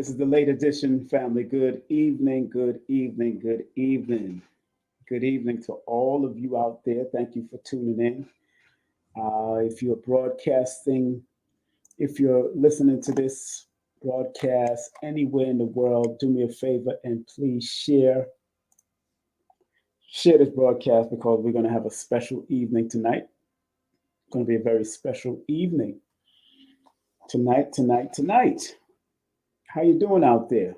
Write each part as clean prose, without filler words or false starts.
This is the late edition, family. Good evening, good evening, good evening. Good evening to all of you out there. Thank you for tuning in. If you're broadcasting, if you're listening to this broadcast anywhere in the world, do me a favor and please share this broadcast because we're going to have a special evening tonight. It's going to be a very special evening tonight. How you doing out there?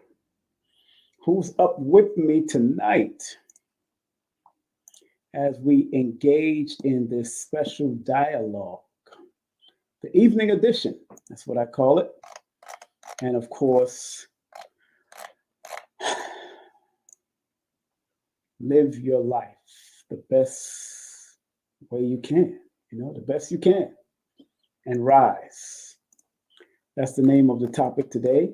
Who's up with me tonight as we engage in this special dialogue? The evening edition, that's what I call it. And of course, live your life the best way you can, the best you can, and rise. That's the name of the topic today.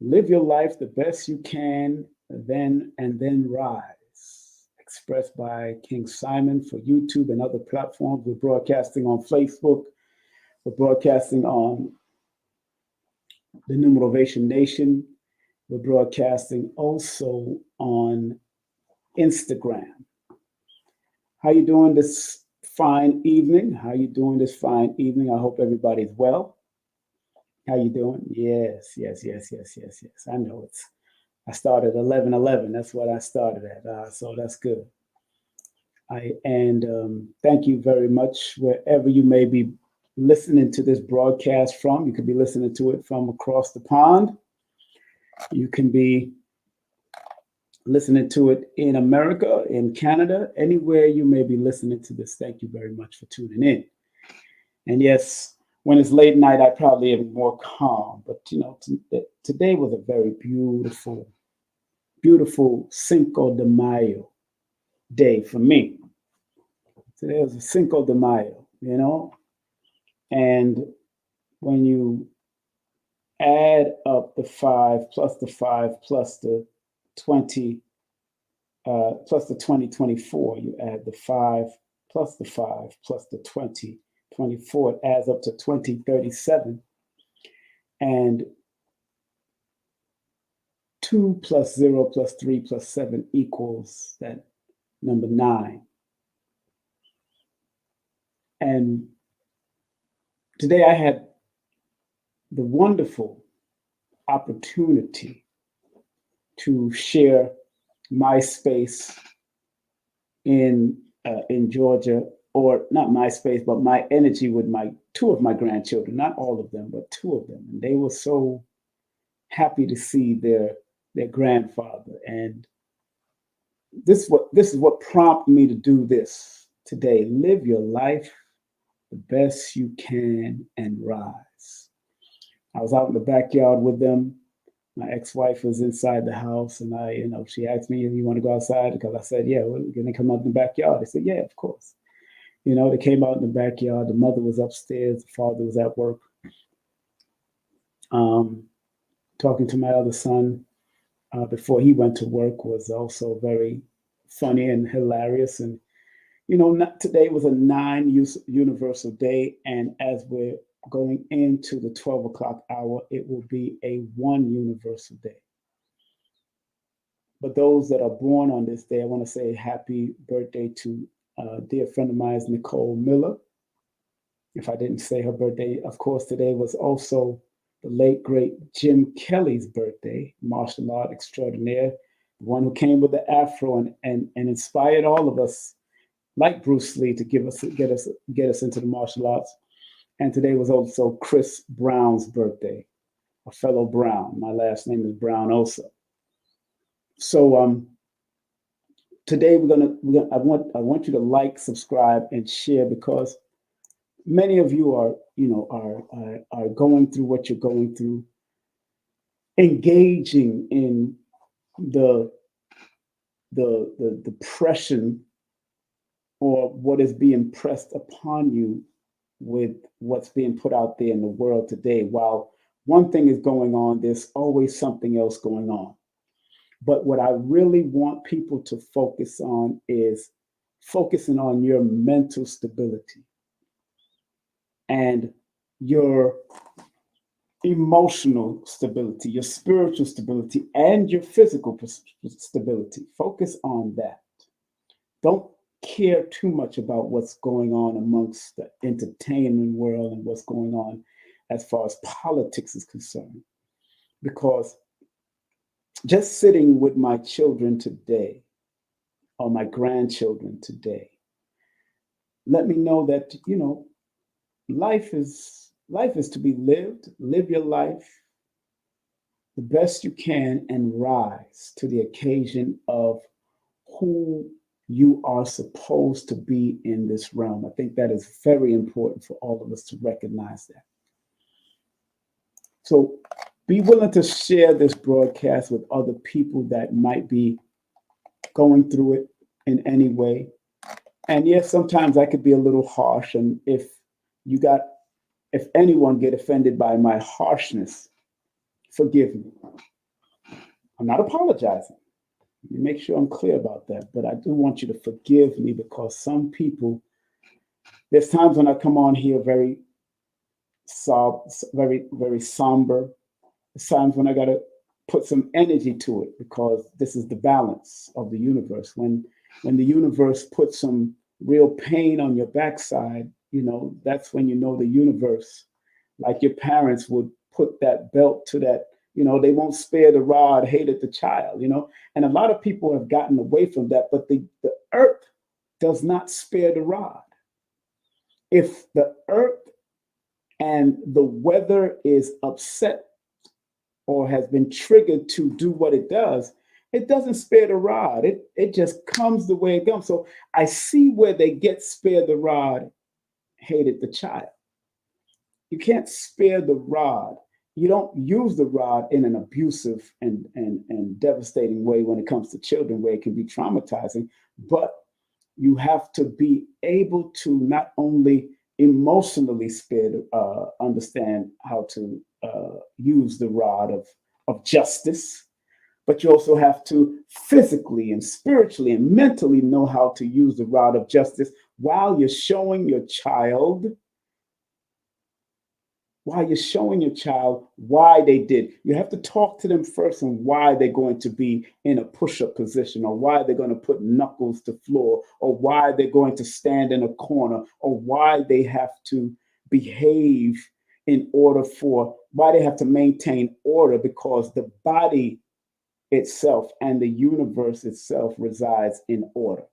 Live your life the best you can, then rise. Expressed by King Simon for YouTube and other platforms. We're broadcasting on Facebook. We're broadcasting on the Numerovational Nation. We're broadcasting also on Instagram. How you doing this fine evening? I hope everybody's well. How you doing? Yes. I know I started 11:11. That's what I started at. So that's good. Thank you very much wherever you may be listening to this broadcast from. You could be listening to it from across the pond. You can be listening to it in America, in Canada, anywhere you may be listening to this. Thank you very much for tuning in. And yes, when it's late night, I probably am more calm. But, today was a very beautiful Cinco de Mayo day for me. Today was a Cinco de Mayo, And when you add up the 5 plus the 5 plus the 20, plus the 2024, you add the 5 plus the 5 plus the 2024, it adds up to 2037. And 2 plus 0 plus 3 plus 7 equals that number 9. And today I had the wonderful opportunity to share my space in Georgia, or not my space, but my energy with two of my grandchildren, not all of them, but 2 of them. And they were so happy to see their grandfather. And this is what prompted me to do this today. Live your life the best you can and rise. I was out in the backyard with them. My ex-wife was inside the house, and she asked me, "You want to go outside?" Because I said, "Yeah, we're going to come out in the backyard." They said, "Yeah, of course." They came out in the backyard. The mother was upstairs. The father was at work, talking to my other son before he went to work was also very funny and hilarious. And today was a 9 universal day, and as we're going into the 12 o'clock hour, it will be a 1 universal day. But those that are born on this day, I want to say happy birthday to a dear friend of mine, Nicole Miller. If I didn't say her birthday, of course, today was also the late, great Jim Kelly's birthday, martial art extraordinaire, the one who came with the afro and inspired all of us, like Bruce Lee, to get us into the martial arts. And today was also Chris Brown's birthday, a fellow Brown. My last name is Brown also. So today I want you to like, subscribe, and share, because many of you are going through what you're going through, engaging in the depression or what is being pressed upon you with what's being put out there in the world today. While one thing is going on, there's always something else going on. But what I really want people to focus on is focusing on your mental stability and your emotional stability, your spiritual stability, and your physical stability. Focus on that. Don't care too much about what's going on amongst the entertainment world and what's going on as far as politics is concerned. Because just sitting with my children today or my grandchildren today, let me know that, life is to be lived. Live your life the best you can and rise to the occasion of who you are supposed to be in this realm. I think that is very important for all of us to recognize that. So be willing to share this broadcast with other people that might be going through it in any way. And yes, sometimes I could be a little harsh. And if anyone get offended by my harshness, forgive me. I'm not apologizing. Let me make sure I'm clear about that. But I do want you to forgive me because some people, there's times when I come on here very very somber. There's times when I got to put some energy to it because this is the balance of the universe. When the universe puts some real pain on your backside, that's when the universe, like your parents would put that belt to that, they won't spare the rod, hated the child, and a lot of people have gotten away from that, but the earth does not spare the rod. If the earth and the weather is upset or has been triggered to do what it does, it doesn't spare the rod. It just comes the way it comes. So I see where they get spare the rod, hated the child. You can't spare the rod. You don't use the rod in an abusive and devastating way when it comes to children, where it can be traumatizing, but you have to be able to not only emotionally understand how to use the rod of justice, but you also have to physically and spiritually and mentally know how to use the rod of justice while you're showing your child why they did. You have to talk to them first on why they're going to be in a push-up position, or why they're going to put knuckles to floor, or why they're going to stand in a corner, or why they have to behave why they have to maintain order, because the body itself and the universe itself resides in order.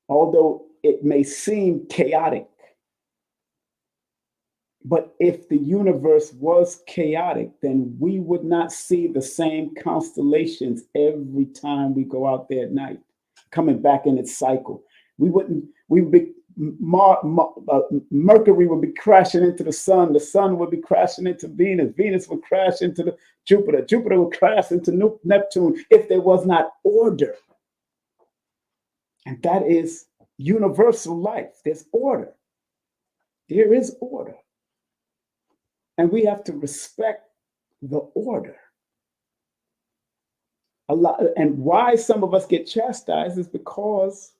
Although it may seem chaotic, but if the universe was chaotic, then we would not see the same constellations every time we go out there at night, coming back in its cycle. Mercury would be crashing into the sun would be crashing into Venus would crash into Jupiter would crash into Neptune if there was not order. And that is universal life. There's order. There is order. And we have to respect the order. And why some of us get chastised is because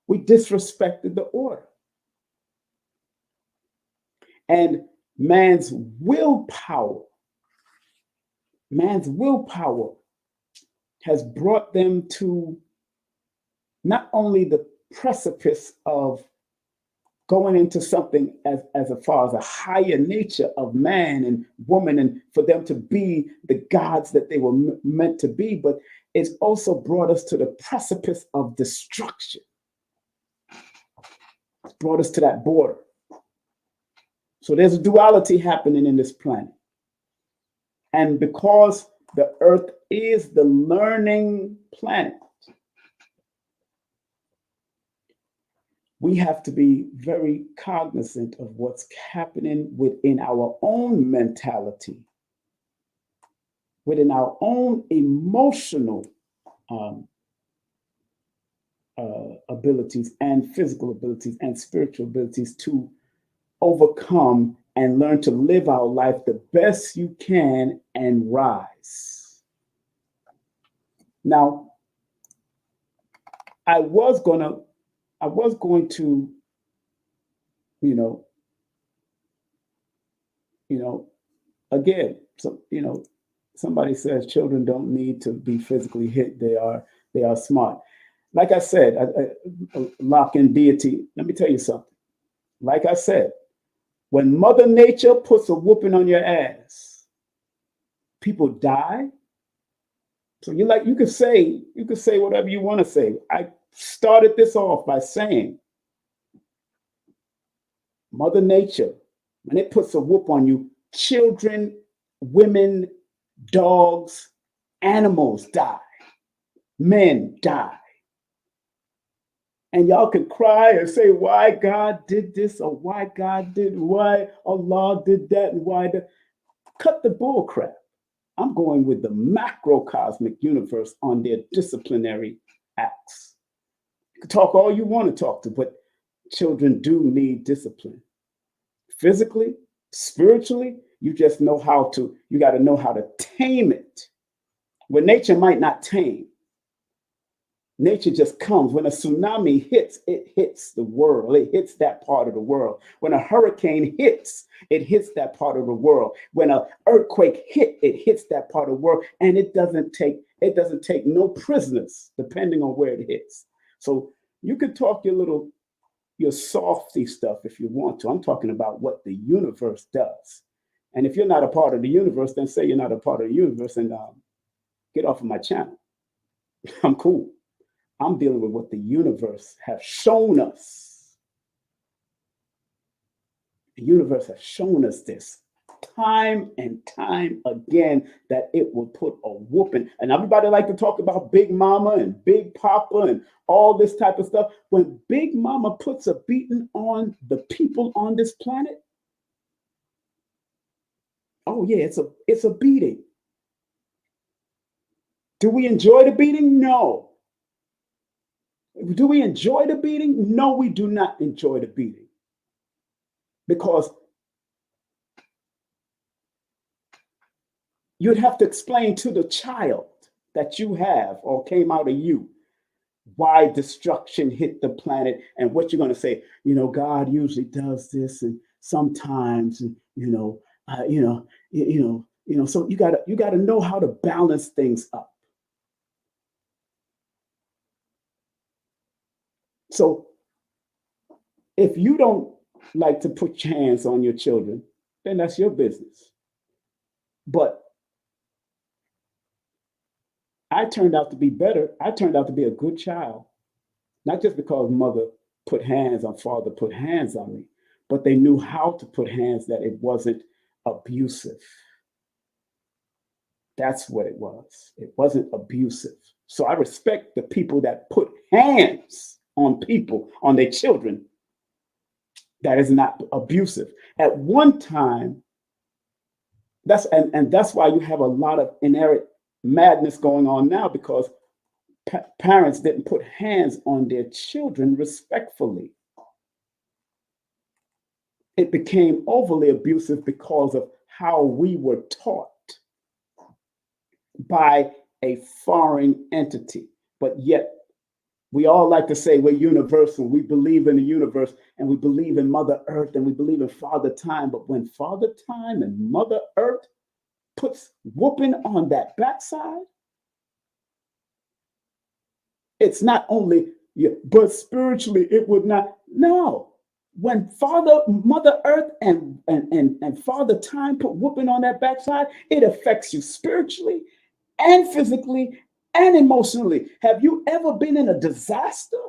we disrespected the order. And man's willpower has brought them to not only the precipice of going into something as far as a higher nature of man and woman, and for them to be the gods that they were meant to be, but it's also brought us to the precipice of destruction. It's brought us to that border. So there's a duality happening in this planet. And because the earth is the learning planet, we have to be very cognizant of what's happening within our own mentality, within our own emotional abilities and physical abilities and spiritual abilities to overcome and learn to live our life the best you can and rise. Now, I was going to, You know, again, so somebody says children don't need to be physically hit. They are smart. Like I said, lock in deity. Let me tell you something. Like I said, when Mother Nature puts a whooping on your ass, people die. So you could say whatever you want to say. I started this off by saying Mother Nature, when it puts a whoop on you, children, women, dogs, animals die, men die. And y'all can cry and say why God did this or why Allah did that and why that. Cut the bull crap. I'm going with the macrocosmic universe on their disciplinary acts. You can talk all you want to talk to, but children do need discipline. Physically, spiritually, you got to know how to tame it. When nature might not tame. Nature just comes. When a tsunami hits, it hits the world. It hits that part of the world. When a hurricane hits, it hits that part of the world. When an earthquake it hits that part of the world. And it doesn't take no prisoners, depending on where it hits. So you could talk your softy stuff if you want to. I'm talking about what the universe does. And if you're not a part of the universe, then say you're not a part of the universe and get off of my channel. I'm cool. I'm dealing with what the universe has shown us. The universe has shown us this time and time again, that it will put a whooping. And everybody like to talk about Big Mama and Big Papa and all this type of stuff. When Big Mama puts a beating on the people on this planet, oh yeah, it's a beating. Do we enjoy the beating? No. Do we enjoy the beating? No, we do not enjoy the beating. Because you'd have to explain to the child that you have or came out of you why destruction hit the planet and what you're going to say. God usually does this, and sometimes, so you got to know how to balance things up. So if you don't like to put your hands on your children, then that's your business. But I turned out to be better. I turned out to be a good child, not just because mother put hands on, father put hands on me, but they knew how to put hands that it wasn't abusive. That's what it was. It wasn't abusive. So I respect the people that put hands on people, on their children, that is not abusive. At one time, that's why you have a lot of inherent madness going on now, because parents didn't put hands on their children respectfully. It became overly abusive because of how we were taught by a foreign entity. But yet we all like to say we're universal. We believe in the universe, and we believe in Mother Earth, and we believe in Father Time. But when Father Time and Mother Earth puts whooping on that backside, it's not only, but spiritually it would not. No. When Mother Earth and Father Time put whooping on that backside, it affects you spiritually and physically and emotionally. Have you ever been in a disaster?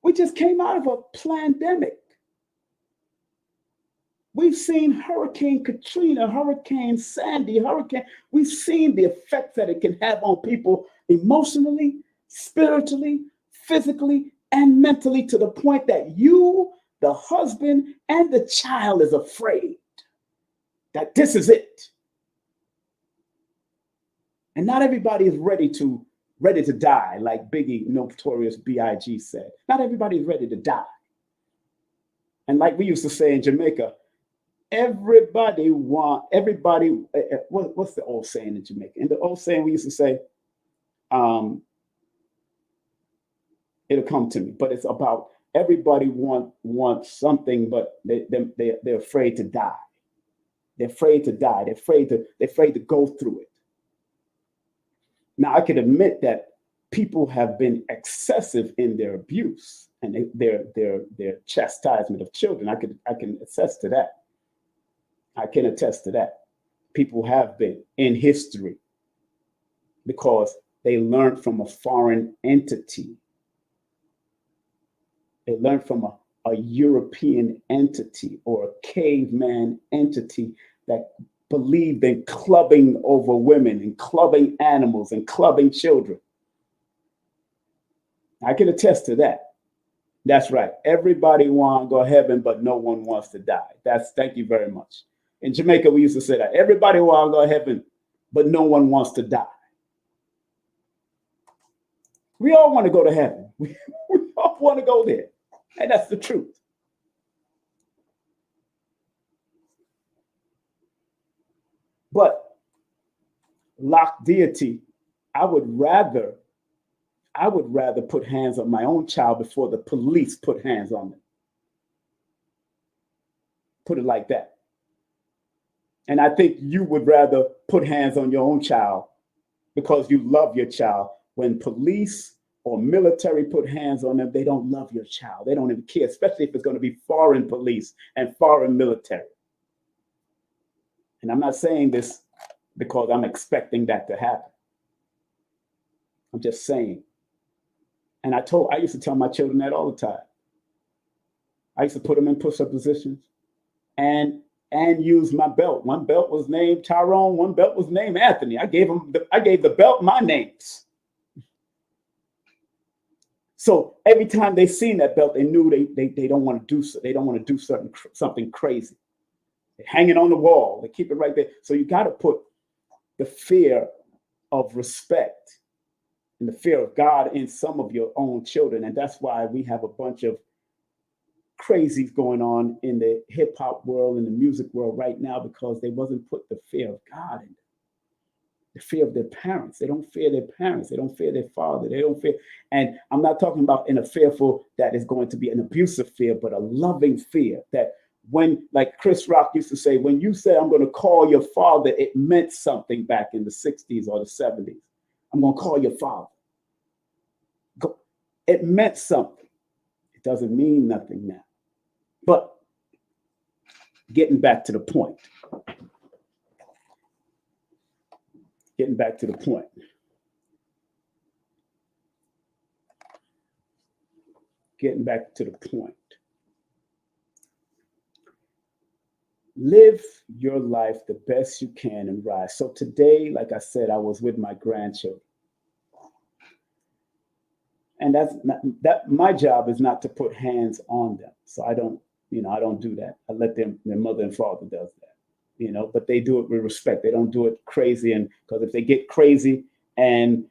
We just came out of a pandemic. We've seen Hurricane Katrina, Hurricane Sandy, we've seen the effects that it can have on people emotionally, spiritually, physically, and mentally, to the point that you, the husband, and the child is afraid that this is it. And not everybody is ready to die, like Biggie, Notorious B.I.G. said. Not everybody is ready to die. And like we used to say in Jamaica, what's the old saying in Jamaica? And the old saying we used to say, it'll come to me, but it's about everybody wants something, but they're afraid to die. They're afraid to die. They're afraid to go through it. Now, I can admit that people have been excessive in their abuse and their chastisement of children. I can attest to that. I can attest to that. People have been in history because they learned from a foreign entity. They learned from a European entity or a caveman entity that believed in clubbing over women and clubbing animals and clubbing children. I can attest to that. That's right. Everybody wants to go to heaven, but no one wants to die. Thank you very much. In Jamaica, we used to say that. Everybody wants to go to heaven, but no one wants to die. We all want to go to heaven. We all want to go there. And that's the truth. But lock deity, I would rather put hands on my own child before the police put hands on them. Put it like that. And I think you would rather put hands on your own child because you love your child. When police or military put hands on them, they don't love your child. They don't even care, especially if it's going to be foreign police and foreign military. And I'm not saying this because I'm expecting that to happen. I'm just saying. And I used to tell my children that all the time. I used to put them in push-up positions and use my belt. One belt was named Tyrone. One belt was named Anthony. I gave the belt my names. So every time they seen that belt, they knew they don't want to do so. They don't want to do something crazy. They hang it on the wall. They keep it right there. So you got to put the fear of respect and the fear of God in some of your own children. And that's why we have a bunch of crazies going on in the hip hop world and the music world right now because they wasn't put the fear of God in them. The fear of their parents. They don't fear their parents. They don't fear their father. They don't fear. And I'm not talking about in a fearful that is going to be an abusive fear, but a loving fear that when, like Chris Rock used to say, when you say, I'm going to call your father, it meant something back in the 60s or the 70s. I'm going to call your father. It meant something. It doesn't mean nothing now. But getting back to the point. Getting back to the point. Getting back to the point. Live your life the best you can and rise. So today, like I said, I was with my grandchildren. And that my job is not to put hands on them. So I don't do that. I let their mother and father does that, but they do it with respect. They don't do it crazy. And because if they get crazy and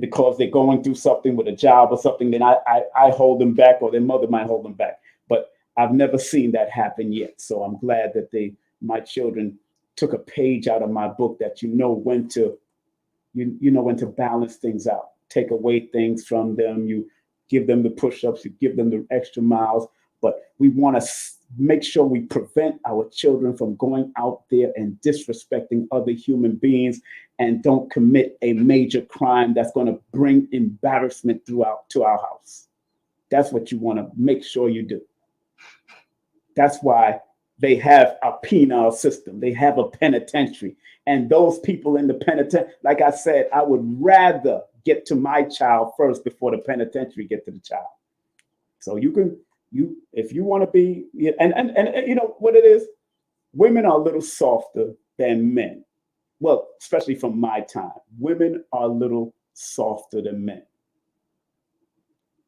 because they're going through something with a job or something, then I hold them back, or their mother might hold them back. But I've never seen that happen yet. So I'm glad that my children took a page out of my book that you know when to balance things out. Take away things from them. You give them the push-ups, you give them the extra miles, but we want to make sure we prevent our children from going out there and disrespecting other human beings and don't commit a major crime that's going to bring embarrassment to our house. That's what you want to make sure you do. That's why they have a penal system. They have a penitentiary. And those people in the penitentiary, like I said, I would rather get to my child first before the penitentiary get to the child. So if you want to be, and you know what it is, women are a little softer than men. Well, especially from my time, women are a little softer than men.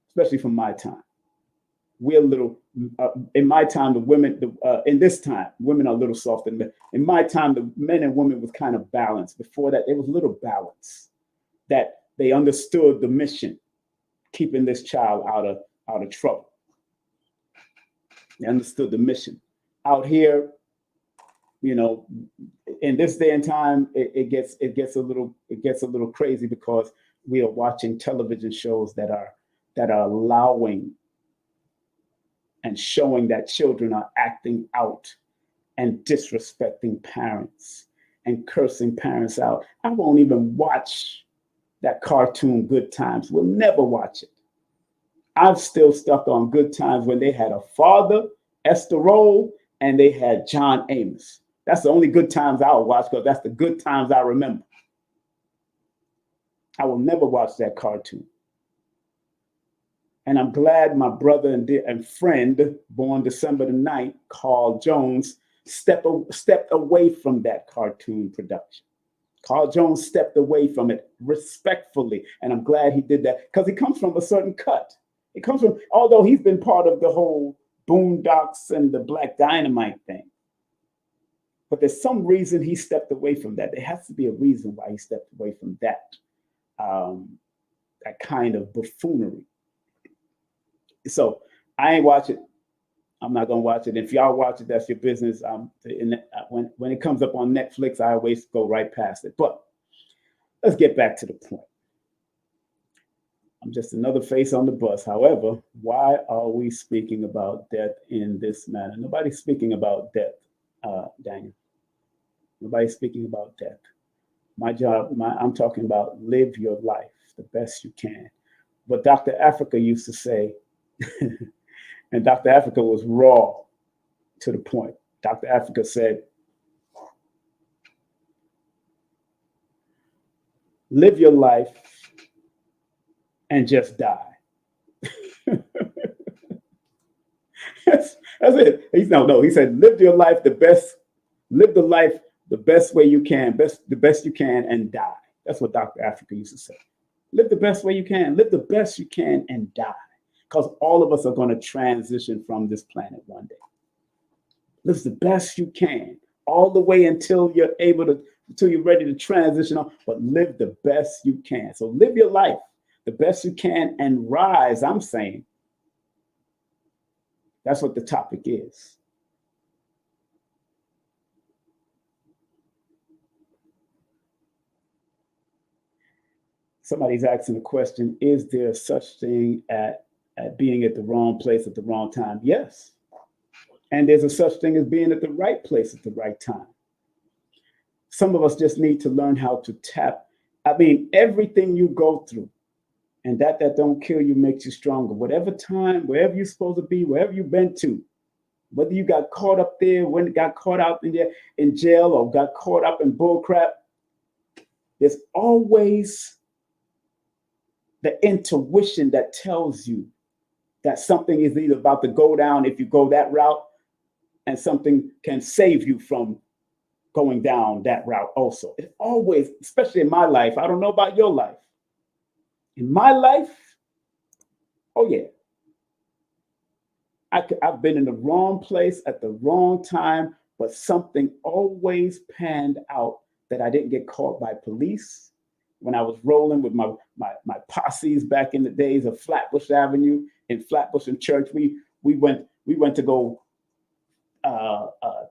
Especially from my time, we're a little. In my time, the women. In this time, women are a little softer than men. In my time, the men and women was kind of balanced. Before that, there was a little balance. That they understood the mission, keeping this child out of trouble. They understood the mission. Out here, in this day and time, it gets a little crazy because we are watching television shows that are allowing and showing that children are acting out and disrespecting parents and cursing parents out. I won't even watch that cartoon Good Times. We'll never watch it. I'm still stuck on Good Times when they had a father, Esther Roll, and they had John Amos. That's the only Good Times I'll watch because that's the Good Times I remember. I will never watch that cartoon. And I'm glad my brother and friend, born December the 9th, Carl Jones, stepped away from that cartoon production. Carl Jones stepped away from it respectfully. And I'm glad he did that because he comes from a certain cut. It comes from, although he's been part of the whole Boondocks and the Black Dynamite thing. But there's some reason he stepped away from that. There has to be a reason why he stepped away from that, that kind of buffoonery. So I ain't watch it. I'm not gonna watch it. If y'all watch it, that's your business. When it comes up on Netflix, I always go right past it. But let's get back to the point. I'm just another face on the bus. However, why are we speaking about death in this manner? Nobody's speaking about death, Daniel. Nobody's speaking about death. My job, I'm talking about live your life the best you can. But Dr. Africa used to say, and Dr. Africa was raw to the point. Dr. Africa said, live your life and just die. That's it. He said, live your life live the life the best way you can, the best you can, and die. That's what Dr. Africa used to say. Live the best way you can, live the best you can, and die. Because all of us are going to transition from this planet one day. Live the best you can, all the way until you're ready to transition on, but live the best you can. So live your life the best you can and rise, I'm saying. That's what the topic is. Somebody's asking the question, is there such thing at being at the wrong place at the wrong time? Yes. And there's a such thing as being at the right place at the right time. Some of us just need to learn how to tap. Everything you go through, and that don't kill you makes you stronger. Whatever time, wherever you're supposed to be, wherever you've been to, whether you got caught up there, when got caught out in jail, or got caught up in bull crap, there's always the intuition that tells you that something is either about to go down if you go that route, and something can save you from going down that route also. It always, especially in my life, I don't know about your life. In my life, oh yeah, I've been in the wrong place at the wrong time, but something always panned out that I didn't get caught by police. When I was rolling with my posses back in the days of Flatbush Avenue in Flatbush and Church, we went to go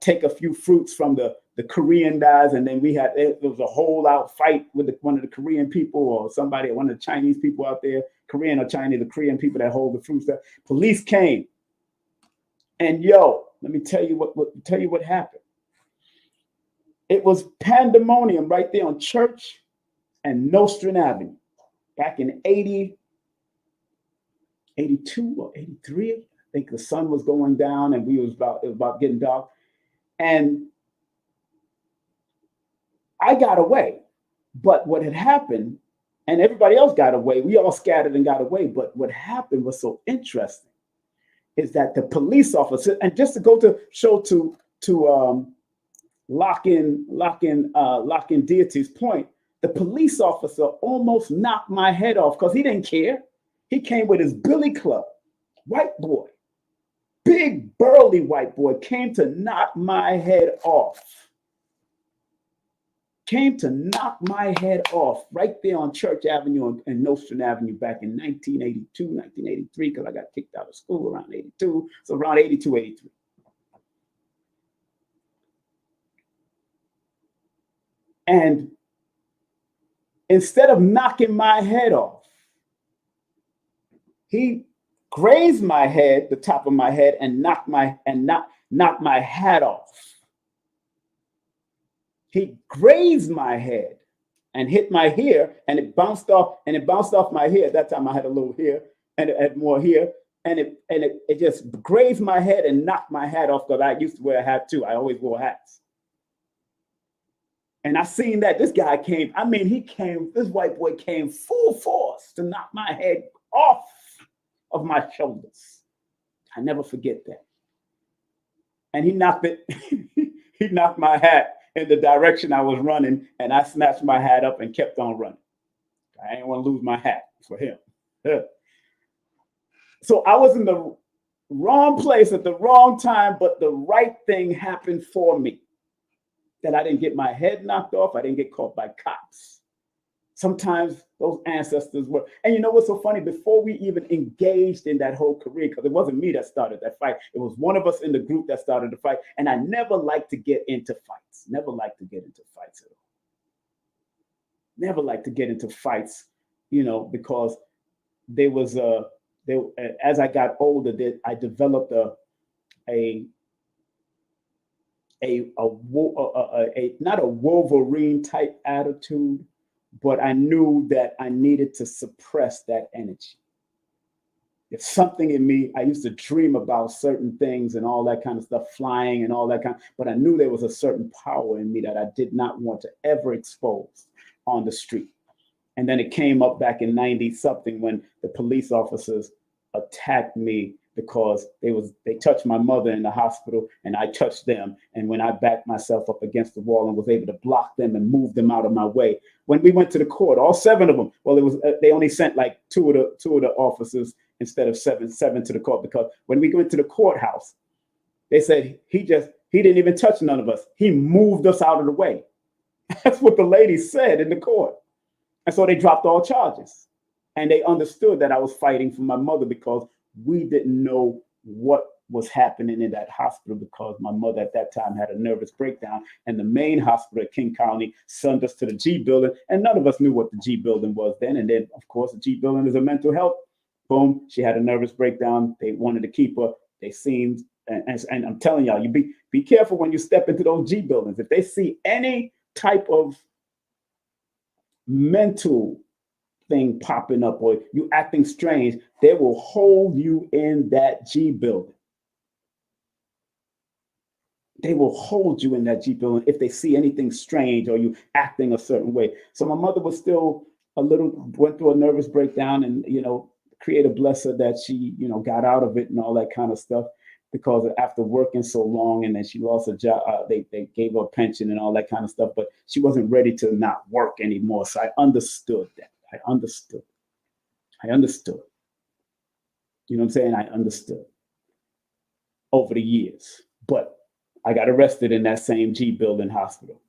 take a few fruits from the Korean guys, and then there was a whole out fight with one of the Korean people or one of the Chinese people out there, Korean or Chinese, the Korean people that hold the fruits. There, police came, and let me tell you what happened. It was pandemonium right there on Church and Nostrand Avenue back in 82 or 83. I think the sun was going down and it was about getting dark. And I got away. But what had happened, and everybody else got away, we all scattered and got away. But what happened was so interesting is that the police officer, and just to go to show to lock in Deity's point, the police officer almost knocked my head off because he didn't care. He came with his billy club, white boy, big burly white boy, came to knock my head off. Came to knock my head off right there on Church Avenue and Nostrand Avenue back in 1982, 1983, because I got kicked out of school around 82. So around 82, 83. And instead of knocking my head off, he grazed my head, the top of my head, and knocked my hat off. He grazed my head and hit my hair, and it bounced off, my hair. At that time I had a little hair, and it had more hair, and it just grazed my head and knocked my hat off, because I used to wear a hat too. I always wore hats. And I seen that this guy came, this white boy came full force to knock my head off of my shoulders. I never forget that. And he knocked my hat in the direction I was running, and I snatched my hat up and kept on running. I didn't want to lose my hat for him. So I was in the wrong place at the wrong time, but the right thing happened for me. That I didn't get my head knocked off. I didn't get caught by cops. Sometimes those ancestors were, and you know what's so funny? Before we even engaged in that whole career, because it wasn't me that started that fight, it was one of us in the group that started the fight. And I never liked to get into fights. Never liked to get into fights at all. Never liked to get into fights, because there was as I got older, I developed not a Wolverine type attitude, but I knew that I needed to suppress that energy. It's something in me. I used to dream about certain things and all that kind of stuff, flying and all that but I knew there was a certain power in me that I did not want to ever expose on the street. And then it came up back in 90 something when the police officers attacked me because they touched my mother in the hospital, and I touched them. And when I backed myself up against the wall and was able to block them and move them out of my way, when we went to the court, all 7 of them, they only sent like two of the officers instead of seven to the court, because when we went to the courthouse, they said he didn't even touch none of us. He moved us out of the way. That's what the lady said in the court. And so they dropped all charges. And they understood that I was fighting for my mother, because we didn't know what was happening in that hospital, because my mother at that time had a nervous breakdown, and the main hospital at King County sent us to the G building, and none of us knew what the G building was then. And then, of course, the G building is a mental health. Boom, she had a nervous breakdown. They wanted to keep her. They seemed, and I'm telling y'all, you be careful when you step into those G buildings. If they see any type of mental thing popping up or you acting strange, they will hold you in that G building. They will hold you in that G building if they see anything strange or you acting a certain way. So my mother was still went through a nervous breakdown, and Creator bless her that she got out of it and all that kind of stuff, because after working so long, and then she lost a job, they gave her a pension and all that kind of stuff, but she wasn't ready to not work anymore. So I understood that. I understood. You know what I'm saying? I understood over the years. But I got arrested in that same G building hospital.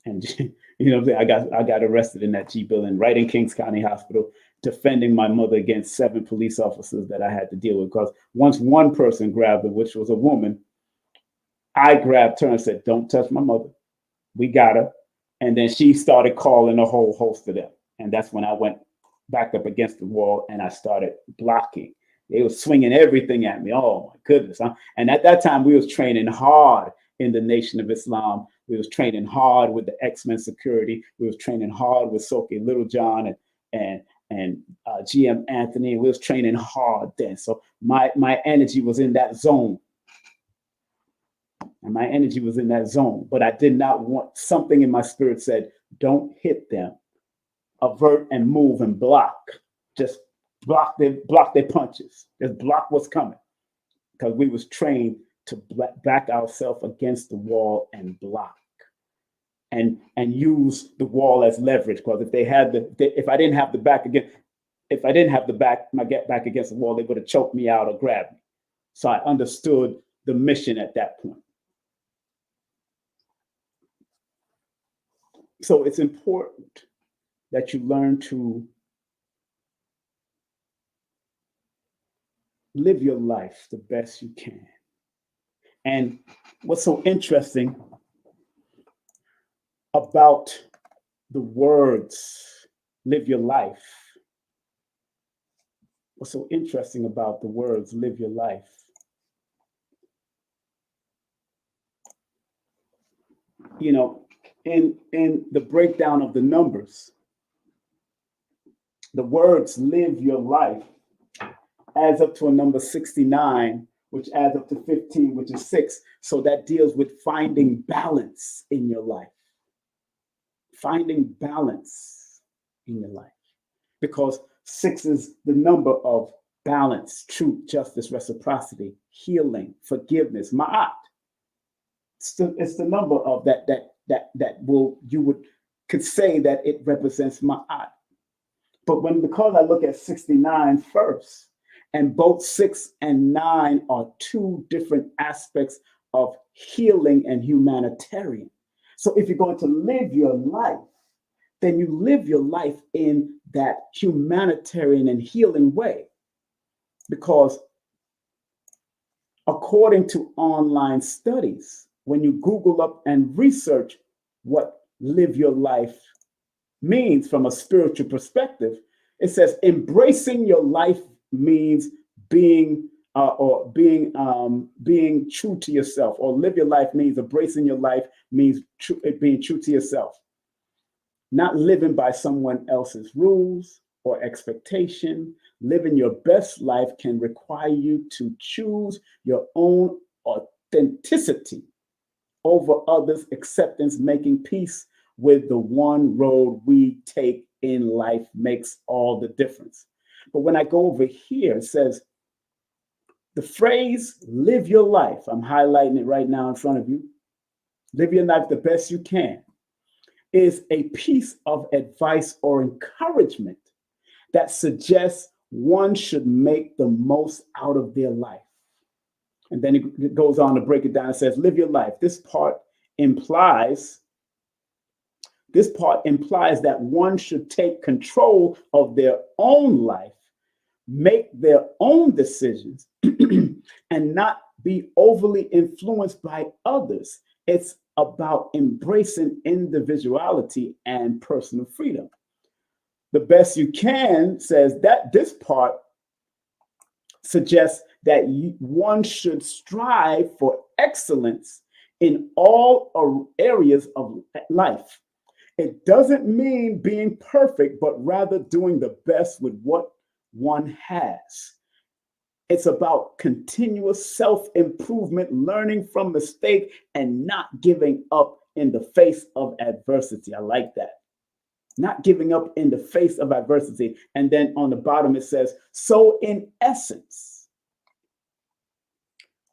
And you know what I'm saying? I got arrested in that G building right in Kings County Hospital, defending my mother against 7 police officers that I had to deal with. Because once one person grabbed her, which was a woman, I grabbed her and said, "Don't touch my mother. We got her." And then she started calling a whole host of them. And that's when I went back up against the wall and I started blocking. They were swinging everything at me. Oh my goodness. And at that time, we was training hard in the Nation of Islam. We was training hard with the X-Men security. We was training hard with Soke Littlejohn and GM Anthony. We was training hard then. So my energy was in that zone. And my energy was in that zone. But I did not want, something in my spirit said, don't hit them. Avert and move and block. Just block their punches. Just block what's coming. Because we was trained to back ourselves against the wall and block. And use the wall as leverage. Because if I didn't have the back against the wall, they would have choked me out or grabbed me. So I understood the mission at that point. So it's important that you learn to live your life the best you can. And what's so interesting about the words, live your life, What's so interesting about the words live your life? You know, in the breakdown of the numbers, the words live your life adds up to a number 69, which adds up to 15, which is 6. So that deals with finding balance in your life. Finding balance in your life. Because 6 is the number of balance, truth, justice, reciprocity, healing, forgiveness, ma'at. It's the number of that could say that it represents ma'at. But because I look at 69 first, and both 6 and 9 are two different aspects of healing and humanitarian. So if you're going to live your life, then you live your life in that humanitarian and healing way. Because according to online studies, when you Google up and research what live your life means from a spiritual perspective, it says embracing your life means being true to yourself, or live your life means embracing your life means being true to yourself, not living by someone else's rules or expectation. Living your best life can require you to choose your own authenticity over others' acceptance. Making peace with the one road we take in life makes all the difference. But when I go over here, it says the phrase live your life. I'm highlighting it right now in front of you. Live your life the best you can is a piece of advice or encouragement that suggests one should make the most out of their life. And then it goes on to break it down. It says, live your life. This part implies that one should take control of their own life, make their own decisions, and not be overly influenced by others. It's about embracing individuality and personal freedom. The best you can says that this part suggests that one should strive for excellence in all areas of life. It doesn't mean being perfect, but rather doing the best with what one has. It's about continuous self-improvement, learning from mistake, and not giving up in the face of adversity. I like that. Not giving up in the face of adversity. And then on the bottom it says, so in essence,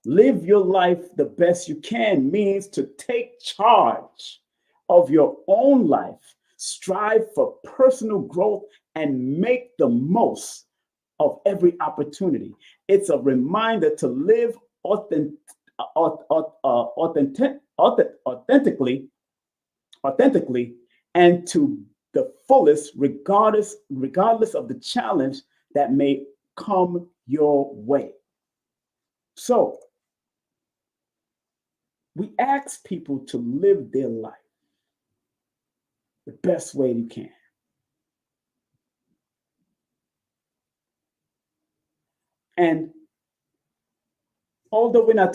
live your life the best you can means to take charge of your own life, strive for personal growth, and make the most of every opportunity. It's a reminder to live authentically, and to the fullest, regardless of the challenge that may come your way. So we ask people to live their life the best way you can. And although we're not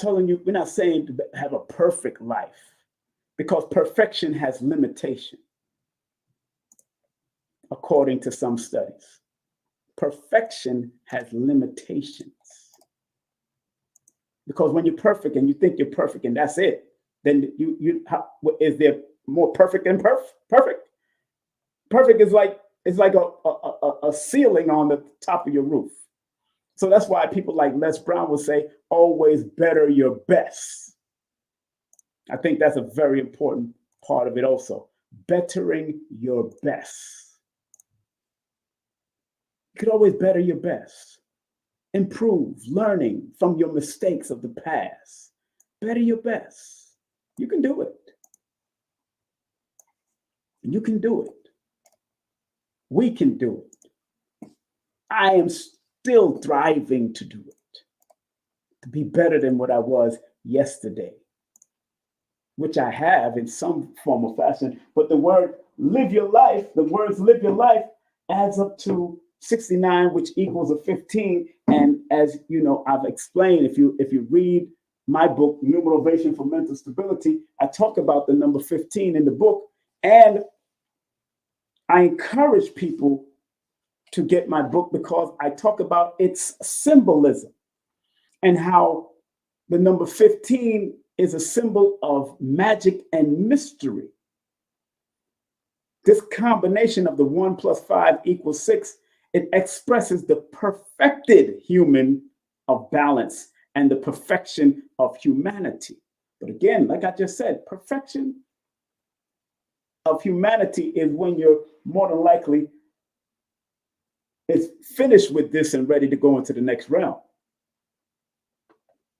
saying to have a perfect life, because perfection has limitation, according to some studies. Perfection has limitations. Because when you're perfect and you think you're perfect and that's it, then is there more perfect than perfect? Perfect is like a ceiling on the top of your roof. So that's why people like Les Brown will say, always better your best. I think that's a very important part of it also. Bettering your best. You could always better your best. Improve, learning from your mistakes of the past. Better your best. You can do it. You can do it. We can do it. I am still thriving to do it, to be better than what I was yesterday, which I have in some form or fashion. But the words live your life adds up to 69, which equals a 15. And as you know, I've explained, if you read my book, Numerovational for Mental Stability, I talk about the number 15 in the book. And I encourage people to get my book because I talk about its symbolism and how the number 15 is a symbol of magic and mystery. This combination of the 1 + 5 = 6, it expresses the perfected human of balance and the perfection of humanity. But again, like I just said, perfection of humanity is when you're more than likely is finished with this and ready to go into the next realm.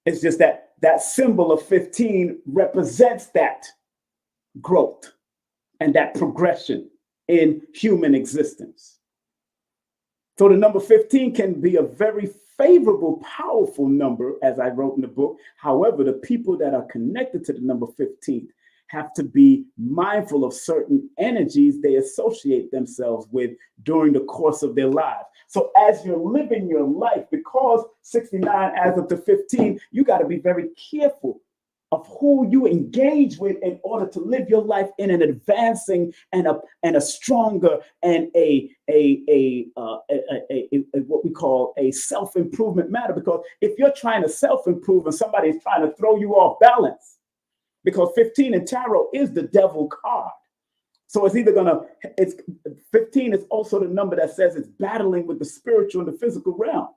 It's just that that symbol of 15 represents that growth and that progression in human existence. So the number 15 can be a very favorable, powerful number, as I wrote in the book. However, the people that are connected to the number 15 have to be mindful of certain energies they associate themselves with during the course of their lives. So as you're living your life, because 69 adds up to 15, you got to be very careful of who you engage with in order to live your life in an advancing and a stronger and a what we call a self-improvement matter. Because if you're trying to self-improve and somebody is trying to throw you off balance, because 15 in tarot is the devil card. So it's either it's 15 is also the number that says it's battling with the spiritual and the physical realm.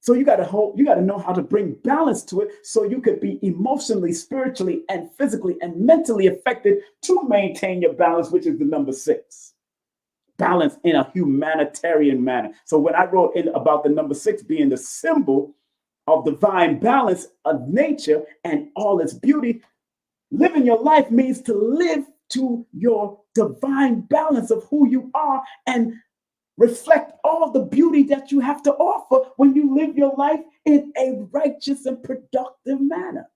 So you got to know how to bring balance to it so you could be emotionally, spiritually, and physically and mentally affected to maintain your balance, which is the number 6. Balance in a humanitarian manner. So when I wrote in about the number 6 being the symbol of divine balance of nature and all its beauty, living your life means to live to your divine balance of who you are and reflect all the beauty that you have to offer when you live your life in a righteous and productive manner.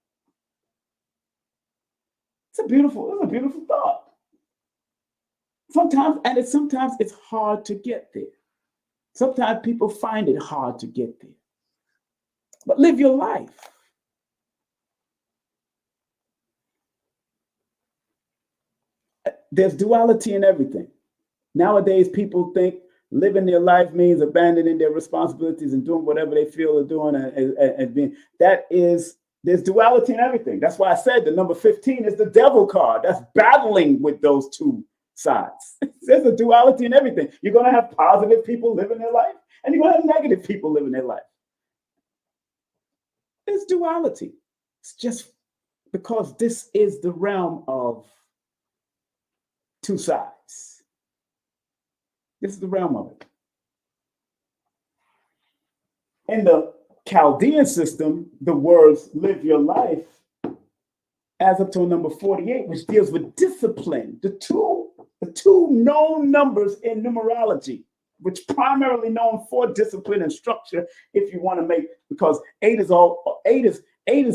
It's a beautiful thought. Sometimes it's hard to get there. Sometimes people find it hard to get there. But live your life. There's duality in everything. Nowadays, people think living their life means abandoning their responsibilities and doing whatever they feel are doing and being. There's duality in everything. That's why I said the number 15 is the devil card. That's battling with those two sides. There's a duality in everything. You're going to have positive people living their life, and you're going to have negative people living their life. There's duality. It's just because this is the realm of two sides. This is the realm of it. In the Chaldean system, the words live your life adds up to a number 48, which deals with discipline. The two known numbers in numerology, which primarily known for discipline and structure, if you want to make, because eight is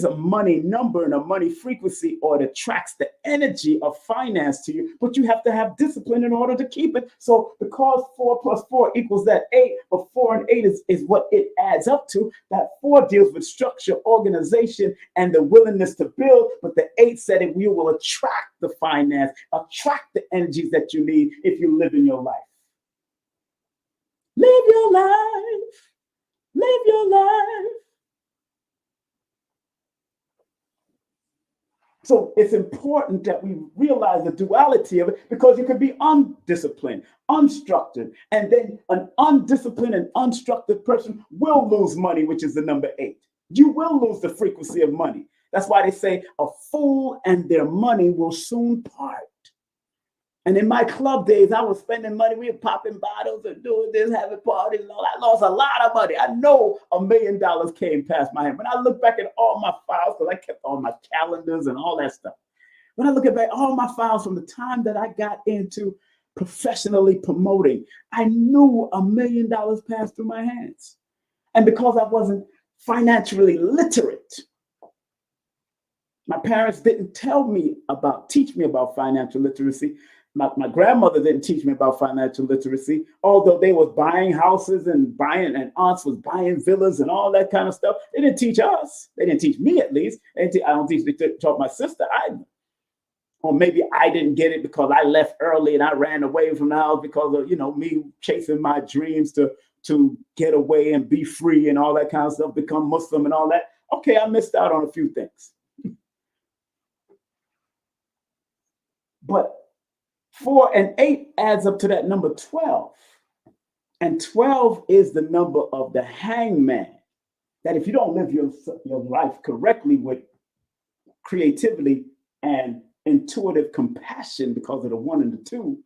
a money number and a money frequency, or it attracts the energy of finance to you, but you have to have discipline in order to keep it. So because 4 + 4 = that 8, but 4 and 8 is what it adds up to. That 4 deals with structure, organization, and the willingness to build, but the 8 said it, you will attract the finance, attract the energies that you need if you live in your life. Live your life. Live your life. So it's important that we realize the duality of it, because you could be undisciplined, unstructured, and then an undisciplined and unstructured person will lose money, which is the number 8. You will lose the frequency of money. That's why they say a fool and their money will soon part. And in my club days, I was spending money. We were popping bottles and doing this, having parties and all. I lost a lot of money. I know $1 million came past my hand. When I look back at all my files, because I kept all my calendars and all that stuff. When I look at back all my files from the time that I got into professionally promoting, I knew $1 million passed through my hands. And because I wasn't financially literate, my parents didn't teach me about financial literacy. My grandmother didn't teach me about financial literacy, although they was buying houses and aunts was buying villas and all that kind of stuff. They didn't teach us. They didn't teach me, at least. I don't think they taught my sister either. Or maybe I didn't get it because I left early and I ran away from the house because of, me chasing my dreams to get away and be free and all that kind of stuff, become Muslim and all that. Okay, I missed out on a few things. But 4 and 8 adds up to that number 12. And 12 is the number of the hangman. That if you don't live your life correctly with creativity and intuitive compassion because of the 1 and the 2,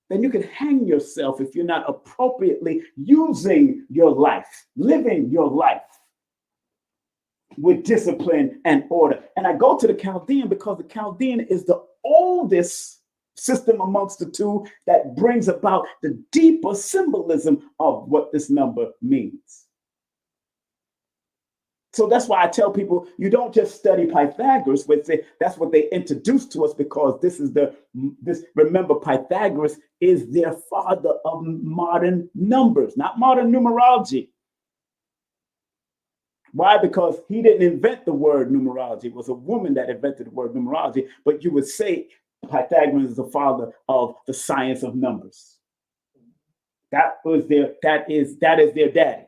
then you can hang yourself if you're not appropriately using your life, living your life with discipline and order. And I go to the Chaldean because the Chaldean is the oldest system amongst the two that brings about the deeper symbolism of what this number means. So that's why I tell people, you don't just study Pythagoras, but that's what they introduced to us because remember, Pythagoras is their father of modern numbers, not modern numerology. Why? Because he didn't invent the word numerology. It was a woman that invented the word numerology, but you would say Pythagoras is the father of the science of numbers. That is their daddy.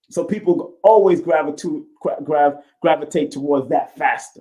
So people always gravitate towards that faster.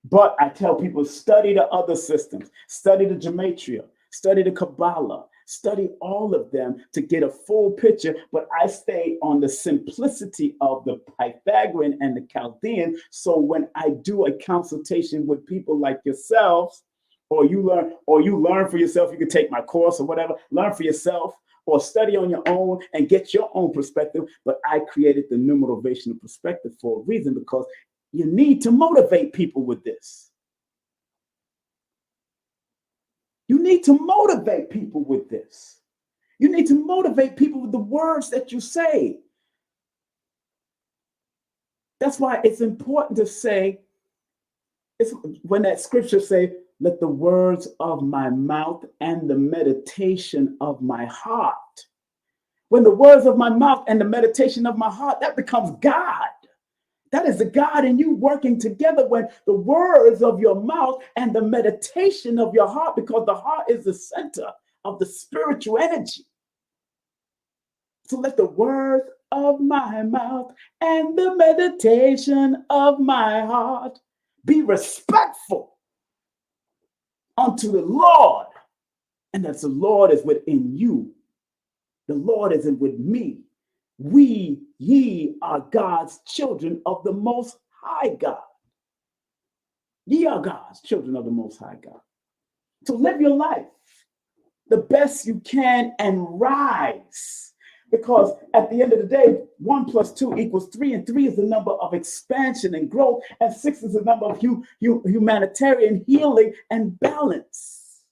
But I tell people, study the other systems, study the gematria, study the Kabbalah, study all of them to get a full picture. But I stay on the simplicity of the Pythagorean and the Chaldean. So when I do a consultation with people like yourselves, or you learn for yourself, you can take my course or whatever, learn for yourself, or study on your own and get your own perspective. But I created the numerovational perspective for a reason, because you need to motivate people with this. You need to motivate people with this. You need to motivate people with the words that you say. That's why it's important to say, when that scripture say, let the words of my mouth and the meditation of my heart. When the words of my mouth and the meditation of my heart, that becomes God. That is the God and you working together, when the words of your mouth and the meditation of your heart, because the heart is the center of the spiritual energy. So let the words of my mouth and the meditation of my heart be respectful unto the Lord, and that the Lord is within you. The Lord is with me. Ye are God's children of the Most High God. Ye are God's children of the Most High God. So live your life the best you can and rise. Because at the end of the day, 1 + 2 = 3, and 3 is the number of expansion and growth, and 6 is the number of humanitarian healing and balance.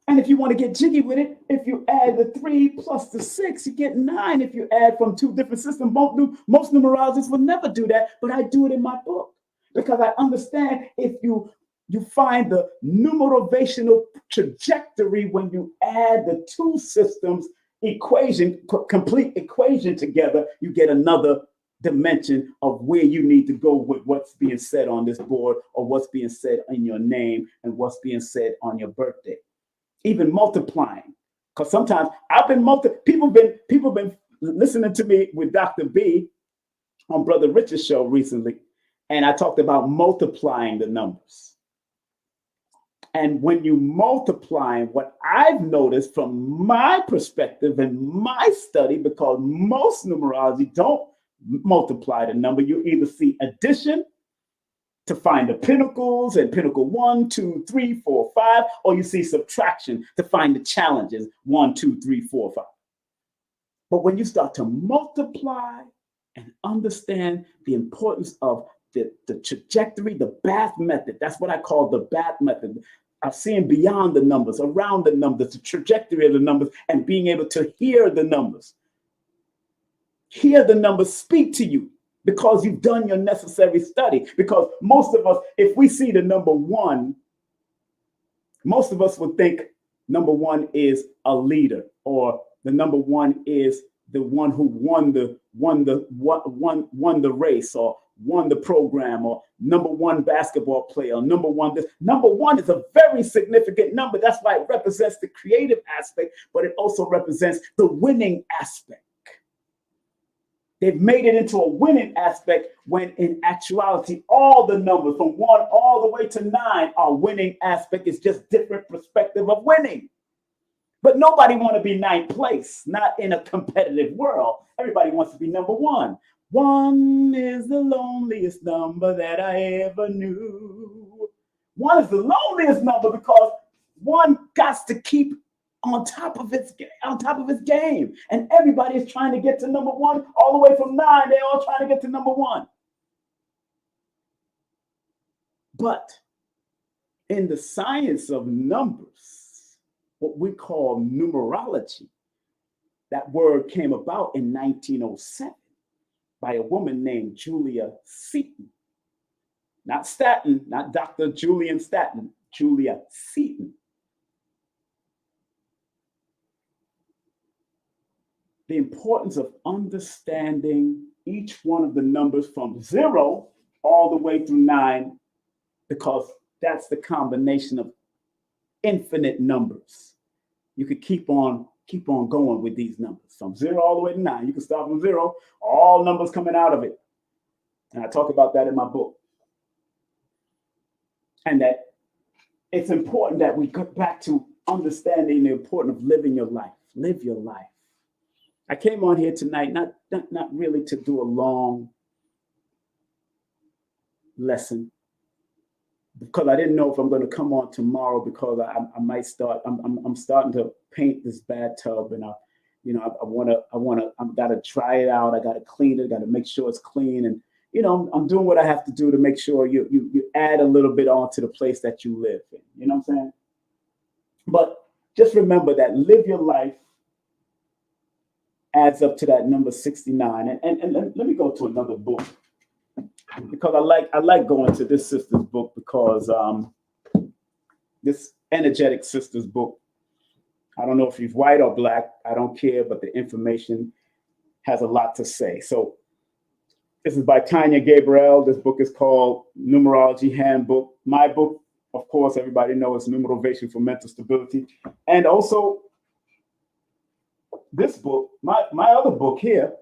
And if you want to get jiggy with it, if you add the 3 plus the 6, you get 9. If you add from 2 different systems, most numerologists will never do that, but I do it in my book, because I understand if you find the numerovational trajectory when you add the 2 systems complete equation together, you get another dimension of where you need to go with what's being said on this board, or what's being said in your name, and what's being said on your birthday. Even multiplying, because sometimes people been listening to me with Dr. B on Brother Richard's show recently, and I talked about multiplying the numbers. And when you multiply, what I've noticed from my perspective and my study, because most numerology don't multiply the number, you either see addition to find the pinnacles and pinnacle 1, 2, 3, 4, 5, or you see subtraction to find the challenges 1, 2, 3, 4, 5. But when you start to multiply and understand the importance of the trajectory, the Bath method, that's what I call the Bath method. I'm seeing beyond the numbers, around the numbers, the trajectory of the numbers, and being able to hear the numbers. Hear the numbers speak to you. because you've done your necessary study. Because most of us, if we see the number 1, most of us would think number 1 is a leader, or the number 1 is the one who won the race, or won the program, or number 1 basketball player, or number 1 this. Number 1 is a very significant number. That's why it represents the creative aspect, but it also represents the winning aspect. They've made it into a winning aspect when in actuality, all the numbers from 1 all the way to 9 are winning aspect. It's just different perspective of winning. But nobody wants to be 9th place, not in a competitive world. Everybody wants to be number 1. 1 is the loneliest number that I ever knew. 1 is the loneliest number because 1 got to keep on top of its game. And everybody is trying to get to number 1 all the way from 9. They're all trying to get to number 1. But in the science of numbers, what we call numerology, that word came about in 1907 by a woman named Julia Seton. Not Staten, not Dr. Julian Staten, Julia Seton. The importance of understanding each one of the numbers from 0 all the way through 9, because that's the combination of infinite numbers. You could keep on going with these numbers from 0 all the way to 9. You can start from 0, all numbers coming out of it. And I talk about that in my book. And that it's important that we go back to understanding the importance of living your life. Live your life. I came on here tonight, not really to do a long lesson, because I didn't know if I'm going to come on tomorrow, because I might start. I'm starting to paint this bathtub, and I've got to dry it out. I got to clean it. Got to make sure it's clean, and I'm doing what I have to do to make sure you add a little bit onto the place that you live in. You know what I'm saying? But just remember that live your life adds up to that number 69. And let me go to another book, because I like going to this sister's book, because this energetic sister's book, I don't know if she's white or black, I don't care, but the information has a lot to say. So this is by Tanya Gabriel. This book is called Numerology Handbook. My book, of course, everybody knows, Numerovational for Mental Stability. And also this book, my other book here,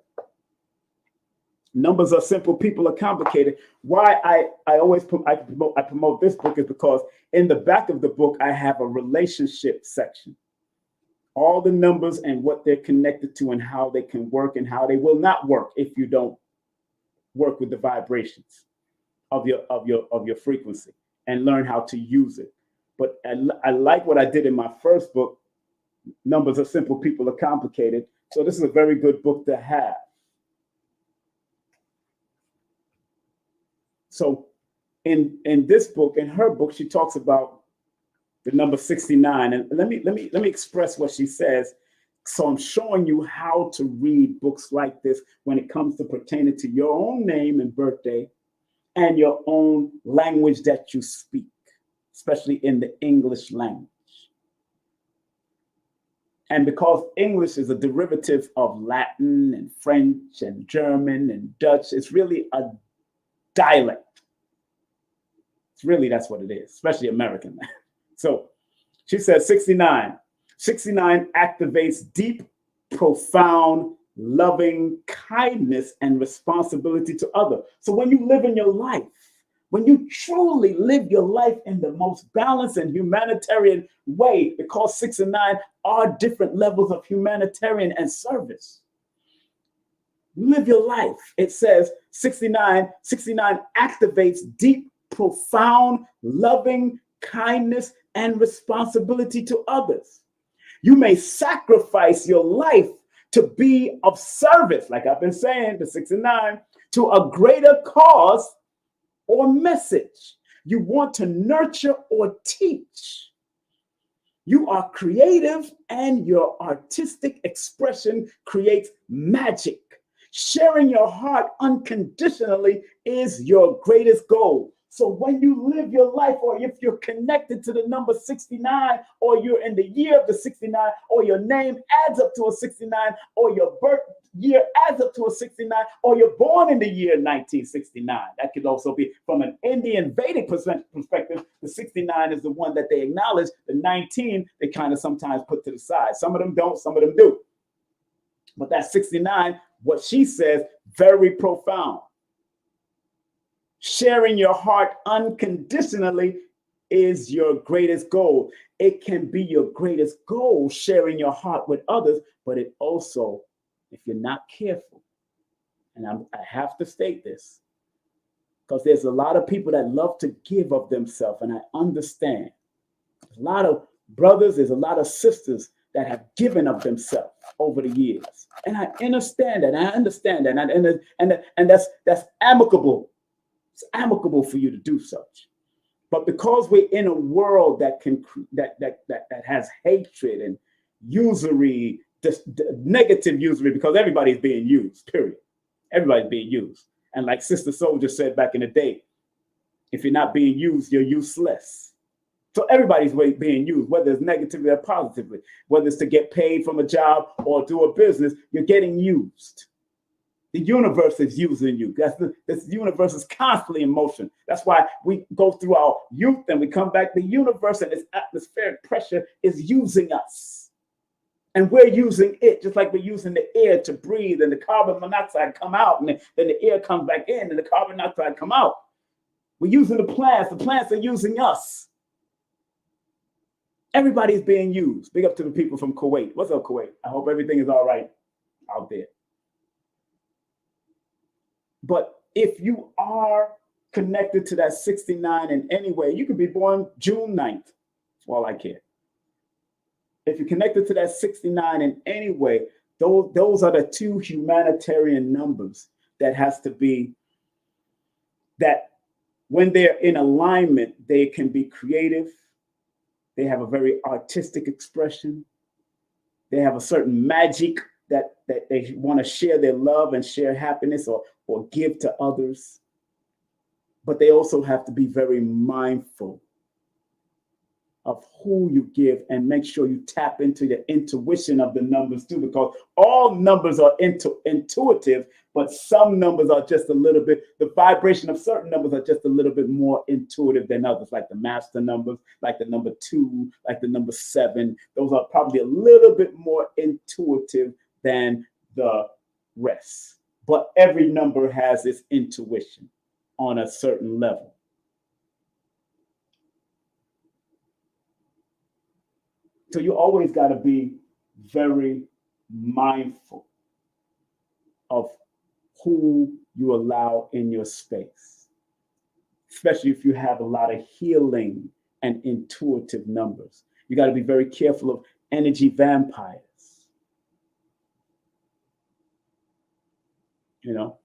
Numbers Are Simple, People Are Complicated. Why I always promote this book is because in the back of the book, I have a relationship section. All the numbers and what they're connected to, and how they can work and how they will not work if you don't work with the vibrations of your frequency and learn how to use it. But I like what I did in my first book, Numbers Are Simple, People Are Complicated. So this is a very good book to have. So in this book, in her book, she talks about the number 69. And let me express what she says. So I'm showing you how to read books like this when it comes to pertaining to your own name and birthday and your own language that you speak, especially in the English language. And because English is a derivative of Latin and French and German and Dutch, it's really a dialect. It's really, that's what it is, especially American. So she says 69. 69 activates deep, profound, loving kindness and responsibility to others. So when you live in your life, when you truly live your life in the most balanced and humanitarian way, because 6 and 9 are different levels of humanitarian and service. Live your life. It says 69 activates deep, profound, loving kindness and responsibility to others. You may sacrifice your life to be of service, like I've been saying, the 6 and 9, to a greater cause or message. You want to nurture or teach. You are creative, and your artistic expression creates magic. Sharing your heart unconditionally is your greatest goal. So when you live your life, or if you're connected to the number 69, or you're in the year of the 69, or your name adds up to a 69, or your birth year adds up to a 69, or you're born in the year 1969. That could also be from an Indian Vedic perspective. The 69 is the one that they acknowledge. The 19, they kind of sometimes put to the side. Some of them don't, some of them do. But that 69, what she says, very profound. Sharing your heart unconditionally is your greatest goal. It can be your greatest goal, sharing your heart with others, but it also, if you're not careful, and I have to state this, because there's a lot of people that love to give of themselves, and I understand. There's a lot of brothers, there's a lot of sisters that have given of themselves over the years. And I understand that, and that's amicable. It's amicable for you to do such. But because we're in a world that has hatred and usury, negative usury, because everybody's being used, period. Everybody's being used. And like Sister Soldier said back in the day, if you're not being used, you're useless. So everybody's being used, whether it's negatively or positively, whether it's to get paid from a job or do a business, you're getting used. The universe is using you. This universe is constantly in motion. That's why we go through our youth and we come back. The universe and its atmospheric pressure is using us. And we're using it, just like we're using the air to breathe, and the carbon monoxide come out, and then the air comes back in, and the carbon monoxide come out. We're using the plants are using us. Everybody's being used. Big up to the people from Kuwait. What's up, Kuwait? I hope everything is all right out there. But if you are connected to that 69 in any way, you could be born June 9th. That's all I care. If you're connected to that 69 in any way, those are the two humanitarian numbers that has to be, that when they're in alignment, they can be creative. They have a very artistic expression. They have a certain magic that they want to share their love and share happiness or give to others. But they also have to be very mindful of who you give, and make sure you tap into the intuition of the numbers too, because all numbers are intuitive, but some numbers are just a little bit, the vibration of certain numbers are just a little bit more intuitive than others, like the master numbers, like the number 2, like the number 7. Those are probably a little bit more intuitive than the rest. But every number has its intuition on a certain level. So you always got to be very mindful of who you allow in your space, especially if you have a lot of healing and intuitive numbers. You got to be very careful of energy vampires. You know,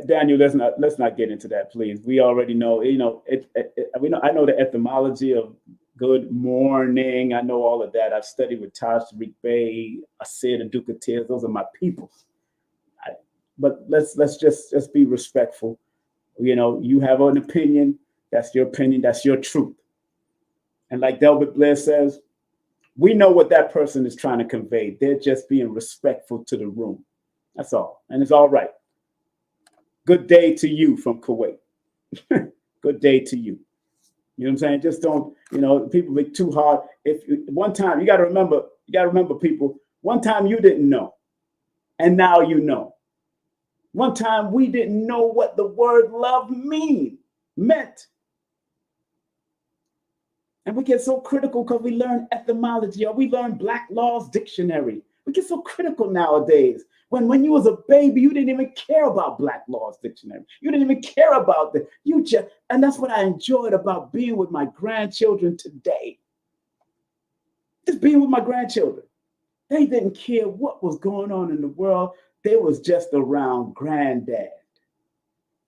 Daniel, let's not get into that, please. We already know, I know the etymology of good morning. I know all of that. I've studied with Taj Tariq Bey, Asir, the Duke of Tears. Those are my peoples. But let's just be respectful. You know, you have an opinion. That's your opinion. That's your truth. And like Delbert Blair says, we know what that person is trying to convey. They're just being respectful to the room. That's all. And it's all right. Good day to you from Kuwait. Good day to you. You know what I'm saying? Just don't, people be too hard. If one time, you got to remember, people, one time you didn't know, and now you know. One time we didn't know what the word love meant. And we get so critical because we learn etymology, or we learn Black Law's dictionary. We get so critical nowadays. When you was a baby, you didn't even care about Black Law's dictionary. You didn't even care about and that's what I enjoyed about being with my grandchildren today. Just being with my grandchildren. They didn't care what was going on in the world. They was just around granddad.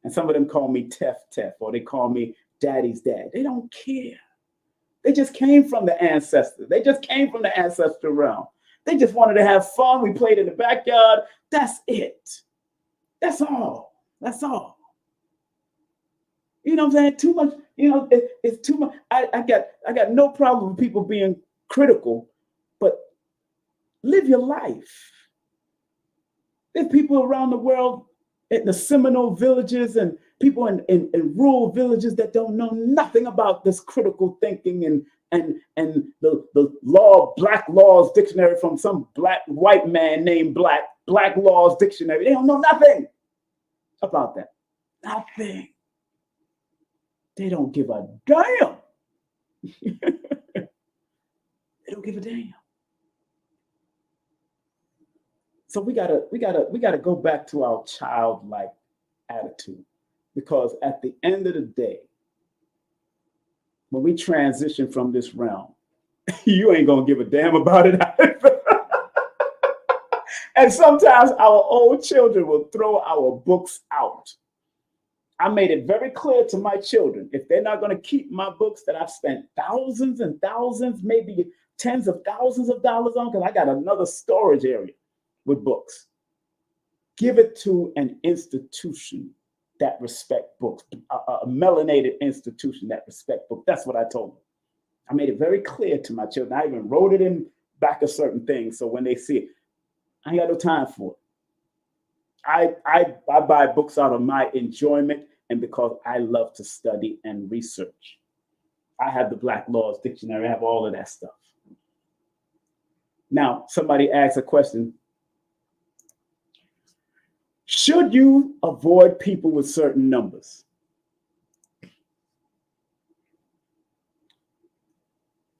And some of them call me Tef, or they call me daddy's dad. They don't care. They just came from the ancestors. They just came from the ancestral realm. They just wanted to have fun. We played in the backyard. That's it. That's all. That's all. You know what I'm saying? Too much, it's too much. I got no problem with people being critical, but live your life. There's people around the world in the Seminole villages and people in rural villages that don't know nothing about this critical thinking and the Black Laws Dictionary from some white man named Black Laws Dictionary. They don't know nothing about that. Nothing. They don't give a damn. They don't give a damn. So we gotta go back to our childlike attitude, because at the end of the day, when we transition from this realm, you ain't gonna give a damn about it either. And sometimes our old children will throw our books out. I made it very clear to my children, if they're not going to keep my books that I've spent thousands and thousands, maybe tens of thousands of dollars on, because I got another storage area with books, give it to an institution that respect books, a melanated institution that respect books. That's what I told them. I made it very clear to my children. I even wrote it in back of certain things, so when they see it, I ain't got no time for it. I buy books out of my enjoyment and because I love to study and research. I have the Black Laws Dictionary. I have all of that stuff. Now, somebody asks a question. Should you avoid people with certain numbers?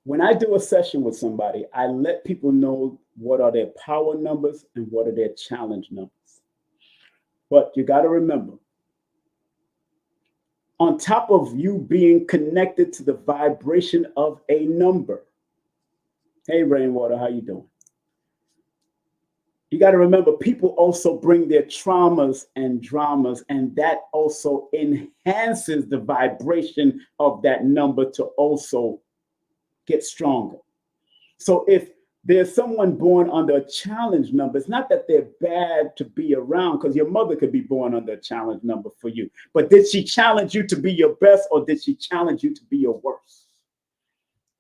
When I do a session with somebody, I let people know what are their power numbers and what are their challenge numbers. But you got to remember, on top of you being connected to the vibration of a number. Hey, Rainwater, how you doing? You got to remember, people also bring their traumas and dramas, and that also enhances the vibration of that number to also get stronger. So if there's someone born under a challenge number, it's not that they're bad to be around, because your mother could be born under a challenge number for you. But did she challenge you to be your best, or did she challenge you to be your worst?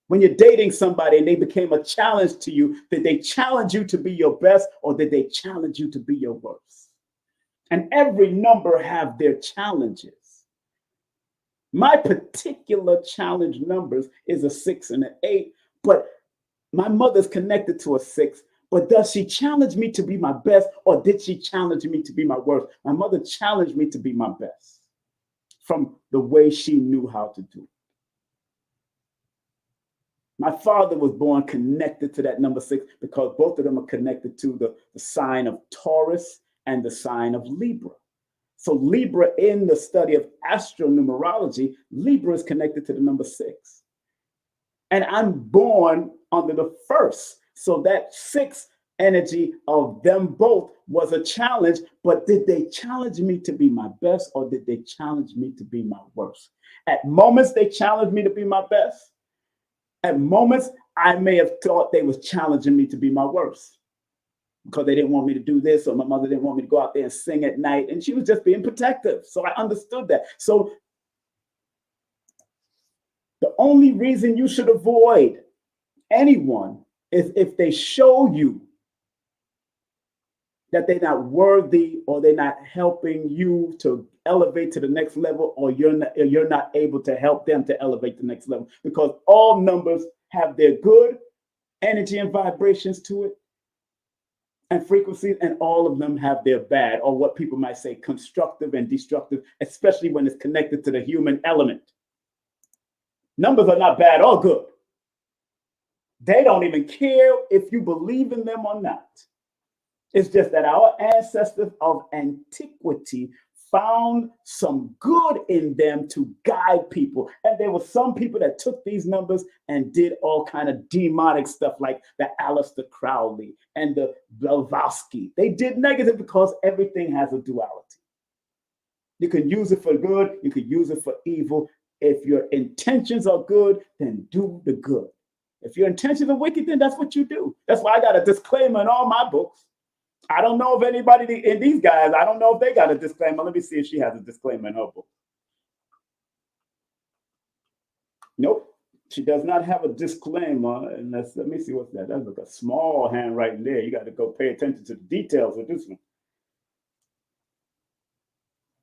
When you're dating somebody and they became a challenge to you, did they challenge you to be your best, or did they challenge you to be your worst? And every number have their challenges. My particular challenge numbers is a 6 and an 8, but my mother's connected to a 6, but does she challenge me to be my best, or did she challenge me to be my worst? My mother challenged me to be my best from the way she knew how to do it. My father was born connected to that number 6 because both of them are connected to the sign of Taurus and the sign of Libra. So Libra, in the study of astronumerology, Libra is connected to the number 6. And I'm born under the 1st. So that 6 energy of them both was a challenge, but did they challenge me to be my best, or did they challenge me to be my worst? At moments, they challenged me to be my best. At moments, I may have thought they was challenging me to be my worst, because they didn't want me to do this, or my mother didn't want me to go out there and sing at night, and she was just being protective. So I understood that. So the only reason you should avoid anyone is if they show you that they're not worthy, or they're not helping you to elevate to the next level, or you're not able to help them to elevate to the next level, because all numbers have their good energy and vibrations to it and frequencies, and all of them have their bad, or what people might say constructive and destructive, especially when it's connected to the human element. Numbers are not bad or good. They don't even care if you believe in them or not. It's just that our ancestors of antiquity found some good in them to guide people. And there were some people that took these numbers and did all kind of demonic stuff, like the Aleister Crowley and the Blavatsky. They did negative because everything has a duality. You can use it for good, you can use it for evil. If your intentions are good, then do the good. If your intentions are wicked, then that's what you do. That's why I got a disclaimer in all my books. I don't know if anybody in these guys, I don't know if they got a disclaimer. Let me see if she has a disclaimer in her book. Nope, she does not have a disclaimer. And let me see what's that. That's like a small handwriting there. You got to go pay attention to the details of this one.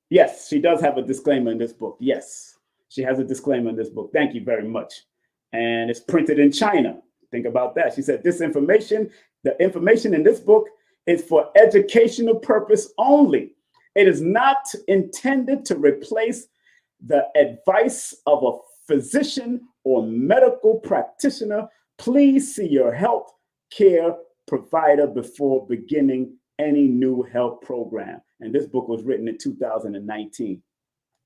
Yes, she does have a disclaimer in this book. Yes, she has a disclaimer in this book. Thank you very much. And it's printed in China. Think about that. She said the information in this book is for educational purpose only. It is not intended to replace the advice of a physician or medical practitioner. Please see your health care provider before beginning any new health program. And this book was written in 2019.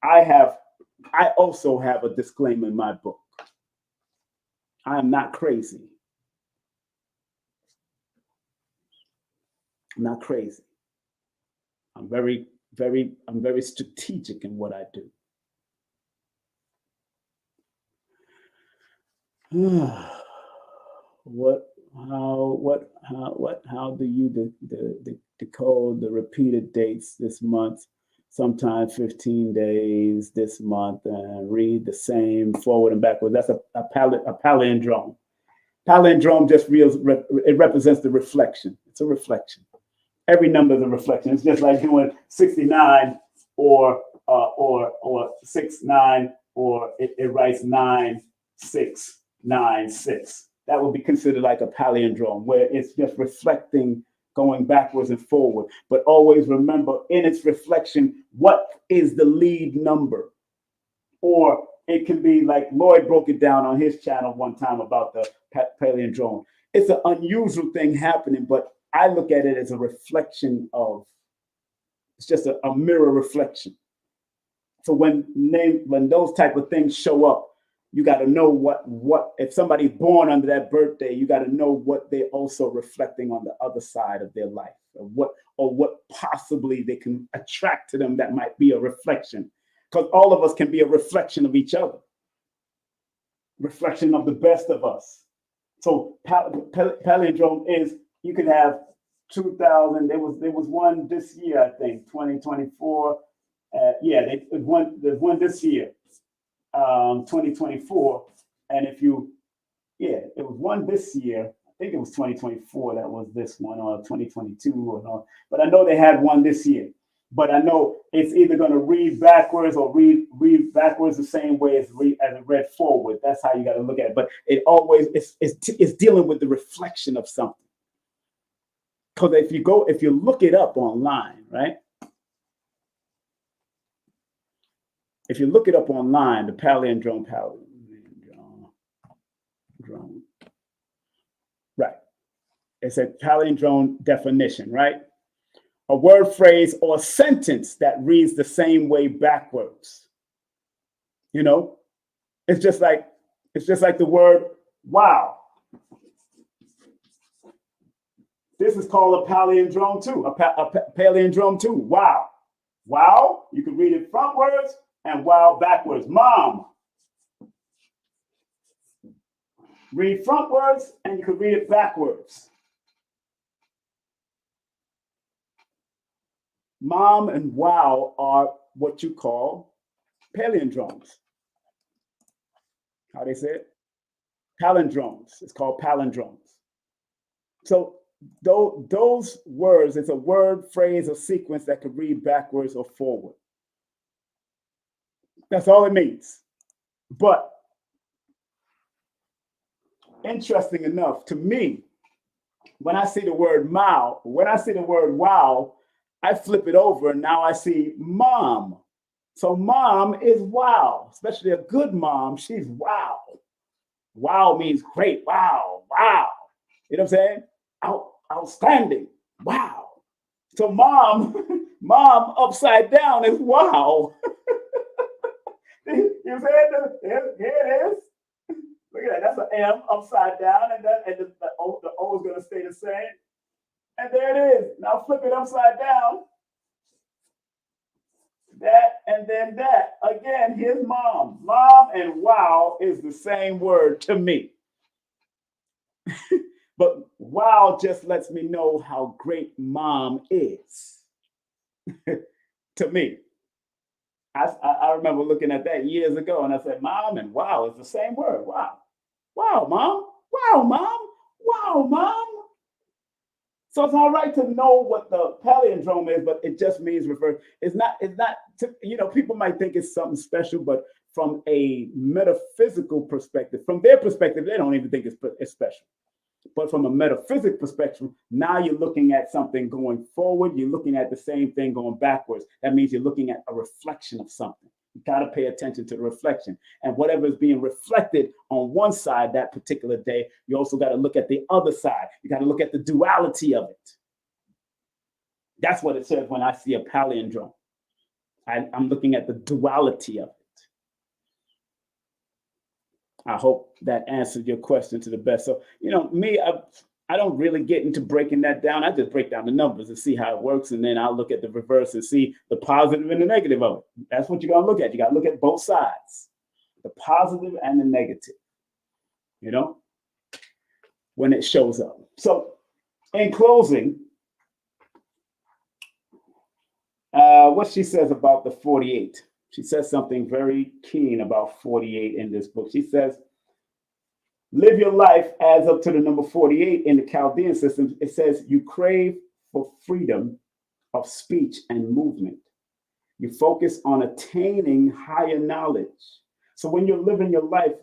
I also have a disclaimer in my book. I am not crazy. I'm not crazy. I'm very strategic in what I do. How do you decode the repeated dates this month? Sometimes 15 days this month, and read the same forward and backward. That's a palindrome. Palindrome just it represents the reflection. It's a reflection. Every number is a reflection. It's just like doing 69 or 69, or it writes 9696. That would be considered like a palindrome, where it's just reflecting, going backwards and forward. But always remember, in its reflection, what is the lead number? Or it can be like Lloyd broke it down on his channel one time about the palindrome. It's an unusual thing happening, but I look at it as a reflection of, it's just a mirror reflection. So when those type of things show up, you got to know what if somebody's born under that birthday, you got to know what they're also reflecting on the other side of their life, or what possibly they can attract to them that might be a reflection. Because all of us can be a reflection of each other, reflection of the best of us. So palindrome is, you could have 2000. There was one this year, I think, 2024. There's one this year, 2024. And it was one this year. I think it was 2024 that was this one, or 2022 or not. But I know they had one this year. But I know it's either going to read backwards or read backwards the same way as it read forward. That's how you got to look at it. But it always it's dealing with the reflection of something. Because if you look it up online, right? If you look it up online, the palindrome, right? It's a palindrome definition, right? A word, phrase, or sentence that reads the same way backwards. You know, it's just like the word wow. This is called a palindrome too. A palindrome too. Wow. Wow. You can read it frontwards and wow backwards. Mom. Read frontwards and you can read it backwards. Mom and wow are what you call palindromes. How they say it? Palindromes. It's called palindromes. So those words, it's a word, phrase, or sequence that could read backwards or forward. That's all it means. But interesting enough, to me, when I see the word wow, I flip it over and now I see mom. So mom is wow, especially a good mom. She's wow. Wow means great. Wow. Wow. You know what I'm saying? Outstanding. Wow. So mom upside down is wow. You know what I'm saying? Here it is. Look at that. That's an M upside down, and the O is going to stay the same. And there it is. Now flip it upside down. that, and then that. Again, here's mom. Mom and wow is the same word to me. But wow just lets me know how great mom is to me. I remember looking at that years ago and I said, mom and wow is the same word. Wow. Wow, mom. Wow, mom. Wow, mom. So it's all right to know what the palindrome is, but it just means reverse. It's not, people might think it's something special, but from a metaphysical perspective, from their perspective, they don't even think it's special. But from a metaphysical perspective, now you're looking at something going forward. You're looking at the same thing going backwards. That means you're looking at a reflection of something. You got to pay attention to the reflection. And whatever is being reflected on one side that particular day, you also got to look at the other side. You got to look at the duality of it. That's what it says when I see a palindrome. I'm looking at the duality of it. I hope that answered your question to the best. So, me, I don't really get into breaking that down. I just break down the numbers and see how it works. And then I'll look at the reverse and see the positive and the negative of it. That's what you're going to look at. You got to look at both sides, the positive and the negative, when it shows up. So in closing, what she says about the 48. She says something very keen about 48 in this book. She says, live your life as up to the number 48 in the Chaldean system. It says you crave for freedom of speech and movement. You focus on attaining higher knowledge. So when you're living your life,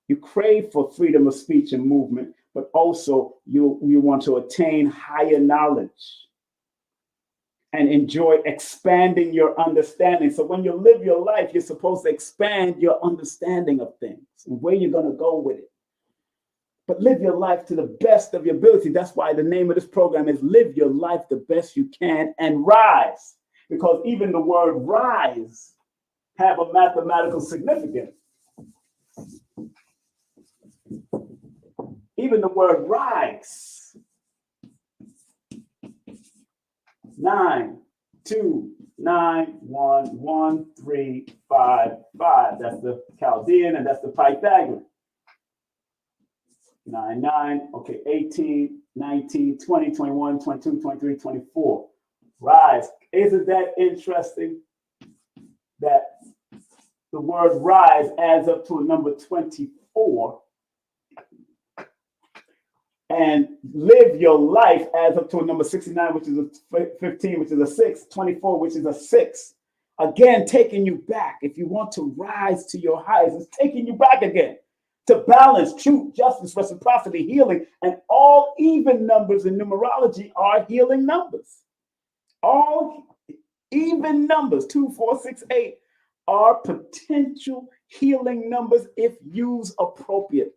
you crave for freedom of speech and movement, but also you want to attain higher knowledge and enjoy expanding your understanding. So when you live your life, you're supposed to expand your understanding of things and where you're going to go with it. But live your life to the best of your ability. That's why the name of this program is Live Your Life the Best You Can and Rise. Because even the word rise have a mathematical significance. Even the word rise. 9, 2, 9, 1, 1, 3, 5, 5. That's the Chaldean and that's the Pythagorean. 9, 9, okay, 18, 19, 20, 21, 22, 23, 24. Rise. Isn't that interesting that the word rise adds up to a number 24? And live your life adds up to a number 69, which is a 15, which is a 6, 24, which is a 6. Again, taking you back. If you want to rise to your highs, it's taking you back again to balance, truth, justice, reciprocity, healing, and all even numbers in numerology are healing numbers. All even numbers, 2, 4, 6, 8, are potential healing numbers if used appropriately.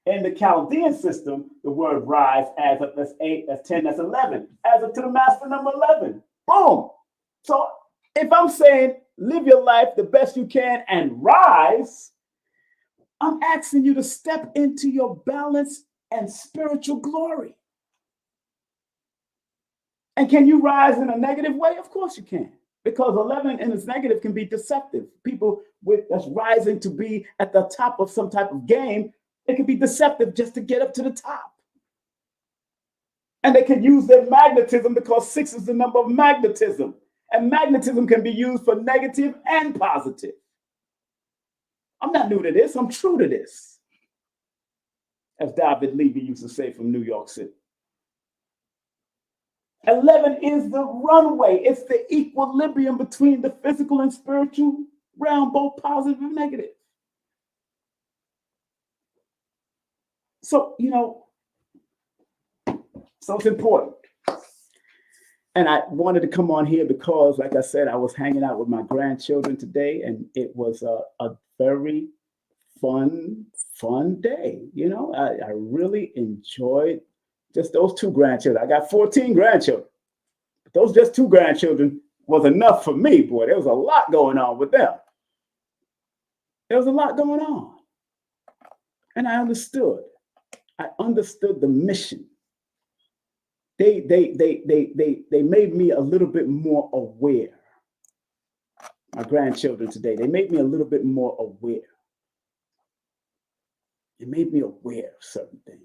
In the Chaldean system, the word rise adds up, that's 8, that's 10, that's 11, adds up to the master number 11. Boom. So if I'm saying live your life the best you can and rise, I'm asking you to step into your balance and spiritual glory. And can you rise in a negative way? Of course you can. Because 11 in its negative can be deceptive. People that's rising to be at the top of some type of game, it can be deceptive just to get up to the top. And they can use their magnetism because 6 is the number of magnetism. And magnetism can be used for negative and positive. I'm not new to this. I'm true to this. As David Levy used to say from New York City. 11 is the runway. It's the equilibrium between the physical and spiritual realm, both positive and negative. So, so it's important. And I wanted to come on here because, like I said, I was hanging out with my grandchildren today, and it was a very fun day. I really enjoyed just those 2 grandchildren. I got 14 grandchildren, but those just 2 grandchildren was enough for me, boy. There was a lot going on with them. There was a lot going on. And I understood the mission. They made me a little bit more aware my grandchildren today, they made me a little bit more aware. It made me aware of certain things